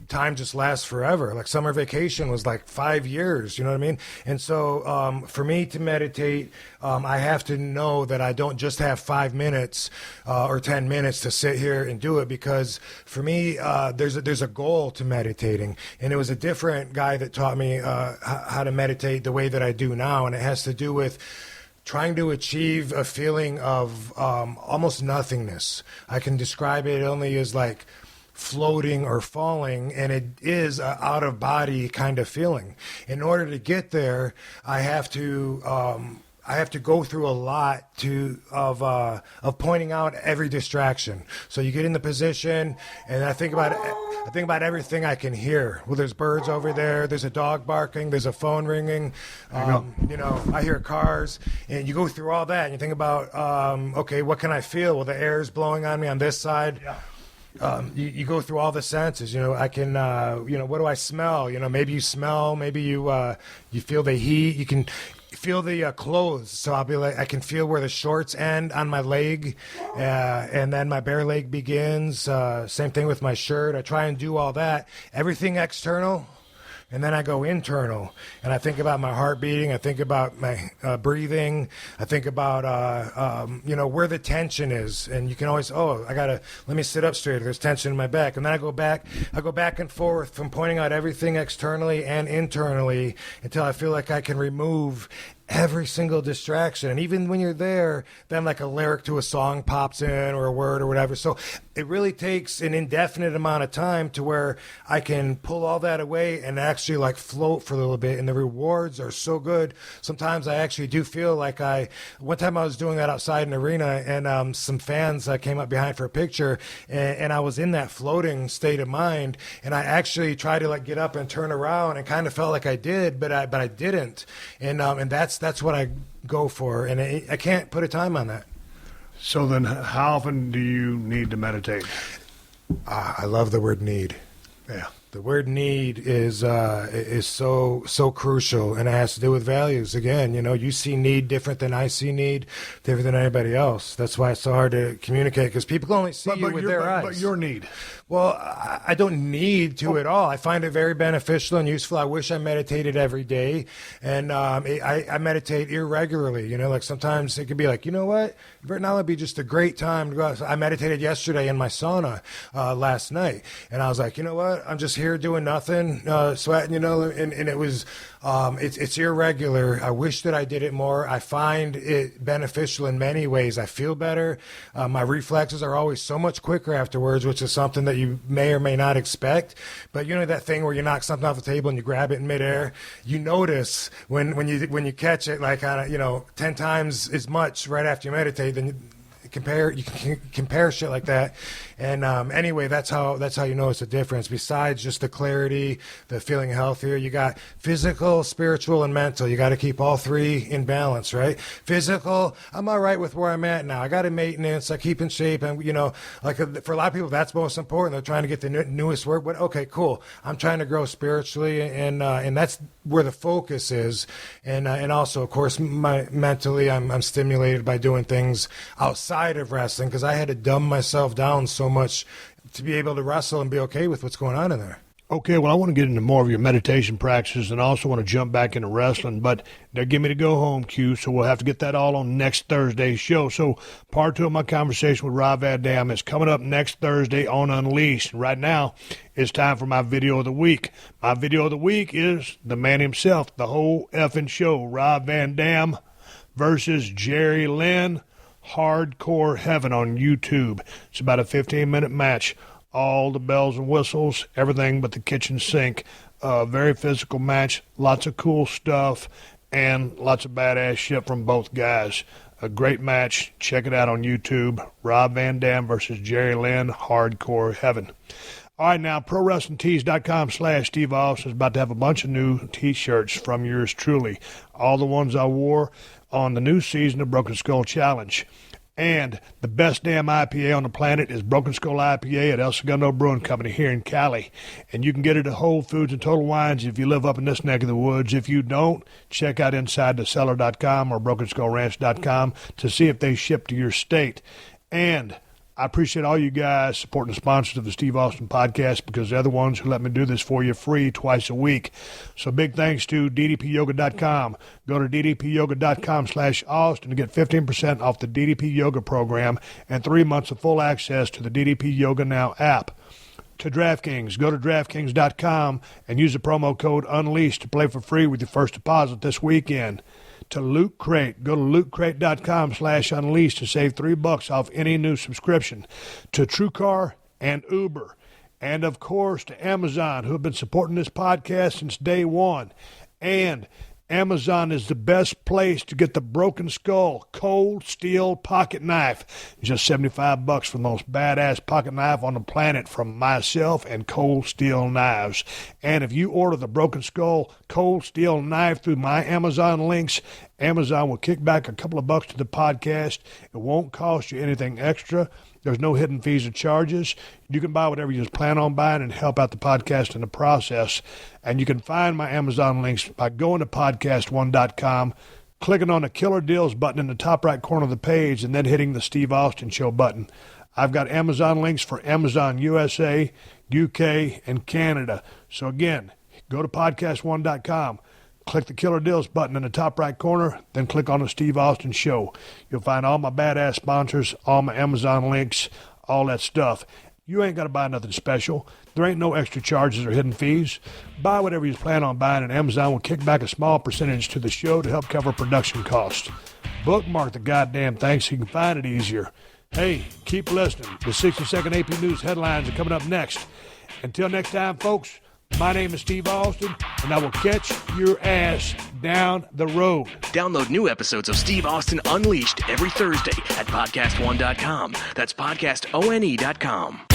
time just lasts forever. Like summer vacation was like 5 years, you know what I mean? And so for me to meditate, I have to know that I don't just have 5 minutes or 10 minutes to sit here and do it, because for me, there's a goal to meditating. And it was a different guy that taught me how to meditate the way that I do now. And it has to do with trying to achieve a feeling of almost nothingness. I can describe it only as like floating or falling, and it is an out-of-body kind of feeling. In order to get there, I have to go through a lot of pointing out every distraction. So you get in the position, and I think about everything I can hear. Well, there's birds over there. There's a dog barking. There's a phone ringing. I hear cars, and you go through all that, and you think about, okay, what can I feel? Well, the air is blowing on me on this side. Yeah. You go through all the senses. I can, what do I smell? Maybe you smell. Maybe you feel the heat. You can feel the clothes. So I'll be like, I can feel where the shorts end on my leg, and then my bare leg begins. Same thing with my shirt. I try and do all that. Everything external. And then I go internal, and I think about my heart beating. I think about my breathing. I think about, where the tension is. And you can always, let me sit up straight. There's tension in my back. And then I go back and forth from pointing out everything externally and internally until I feel like I can remove every single distraction. And even when you're there, then like a lyric to a song pops in, or a word or whatever. So it really takes an indefinite amount of time to where I can pull all that away and actually like float for a little bit. And the rewards are so good. Sometimes I actually do feel like one time I was doing that outside an arena, and some fans came up behind for a picture, and I was in that floating state of mind, and I actually tried to like get up and turn around, and kind of felt like I did, but I didn't. And that's what I go for, and I can't put a time on that. So then how often do you need to meditate? I love the word need. Yeah. The word need is so crucial, and it has to do with values. Again, you see need different than I see need, different than anybody else. That's why it's so hard to communicate, because people only see you with their eyes. But your need. Well, I don't need to at all. I find it very beneficial and useful. I wish I meditated every day, and I meditate irregularly. Like sometimes it could be like, you know what? Right now would be just a great time to go out. I meditated yesterday in my sauna last night, and I was like, you know what? I'm just here doing nothing, sweating, and it was, it's irregular. I wish that I did it more. I find it beneficial in many ways. I feel better. My reflexes are always so much quicker afterwards, which is something that you may or may not expect. But that thing where you knock something off the table and you grab it in midair, you notice when you catch it like on 10 times as much right after you meditate, then you can compare shit like that, And anyway, that's how you notice the difference. Besides just the clarity, the feeling healthier, you got physical, spiritual, and mental. You got to keep all three in balance, right? Physical, I'm all right with where I'm at now. I got to maintenance. I keep in shape, and like for a lot of people, that's most important. They're trying to get the newest work. But okay, cool. I'm trying to grow spiritually, and that's where the focus is. And also, of course, mentally, I'm stimulated by doing things outside of wrestling because I had to dumb myself down so much to be able to wrestle and be okay with what's going on in there. Okay, well, I want to get into more of your meditation practices and also want to jump back into wrestling, but they're giving me to go home cue, so we'll have to get that all on next Thursday's show. So part 2 of my conversation with Rob Van Dam is coming up next Thursday on Unleashed. Right now, it's time for my video of the week. My video of the week is the man himself, the whole effing show, Rob Van Dam versus Jerry Lynn, Hardcore Heaven on YouTube. It's about a 15-minute match. All the bells and whistles, everything but the kitchen sink. Very physical match, lots of cool stuff, and lots of badass shit from both guys. A great match. Check it out on YouTube. Rob Van Dam versus Jerry Lynn, Hardcore Heaven. All right, now, ProWrestlingTees.com/Steve Austin is about to have a bunch of new T-shirts from yours truly. All the ones I wore on the new season of Broken Skull Challenge. And the best damn IPA on the planet is Broken Skull IPA at El Segundo Brewing Company here in Cali. And you can get it at Whole Foods and Total Wines if you live up in this neck of the woods. If you don't, check out InsideTheCellar.com or BrokenSkullRanch.com to see if they ship to your state. And I appreciate all you guys supporting the sponsors of the Steve Austin Podcast because they're the ones who let me do this for you free twice a week. So big thanks to DDPYoga.com. Go to DDPYoga.com/Austin to get 15% off the DDP Yoga program and 3 months of full access to the DDP Yoga Now app. To DraftKings, go to DraftKings.com and use the promo code UNLEASHED to play for free with your first deposit this weekend. To Loot Crate, go to lootcrate.com/unleashed to save $3 off any new subscription. To TrueCar and Uber. And, of course, to Amazon, who have been supporting this podcast since day one. And Amazon is the best place to get the Broken Skull cold steel pocket knife. Just $75 for the most badass pocket knife on the planet from myself and Cold Steel Knives. And if you order the Broken Skull cold steel knife through my Amazon links, Amazon will kick back a couple of bucks to the podcast. It won't cost you anything extra. There's no hidden fees or charges. You can buy whatever you plan on buying and help out the podcast in the process. And you can find my Amazon links by going to PodcastOne.com, clicking on the Killer Deals button in the top right corner of the page, and then hitting the Steve Austin Show button. I've got Amazon links for Amazon USA, UK, and Canada. So again, go to PodcastOne.com. Click the Killer Deals button in the top right corner, then click on the Steve Austin Show. You'll find all my badass sponsors, all my Amazon links, all that stuff. You ain't got to buy nothing special. There ain't no extra charges or hidden fees. Buy whatever you plan on buying, and Amazon will kick back a small percentage to the show to help cover production costs. Bookmark the goddamn thing so you can find it easier. Hey, keep listening. The 60-second AP News headlines are coming up next. Until next time, folks, my name is Steve Austin, and I will catch your ass down the road. Download new episodes of Steve Austin Unleashed every Thursday at PodcastOne.com. That's PodcastOne.com.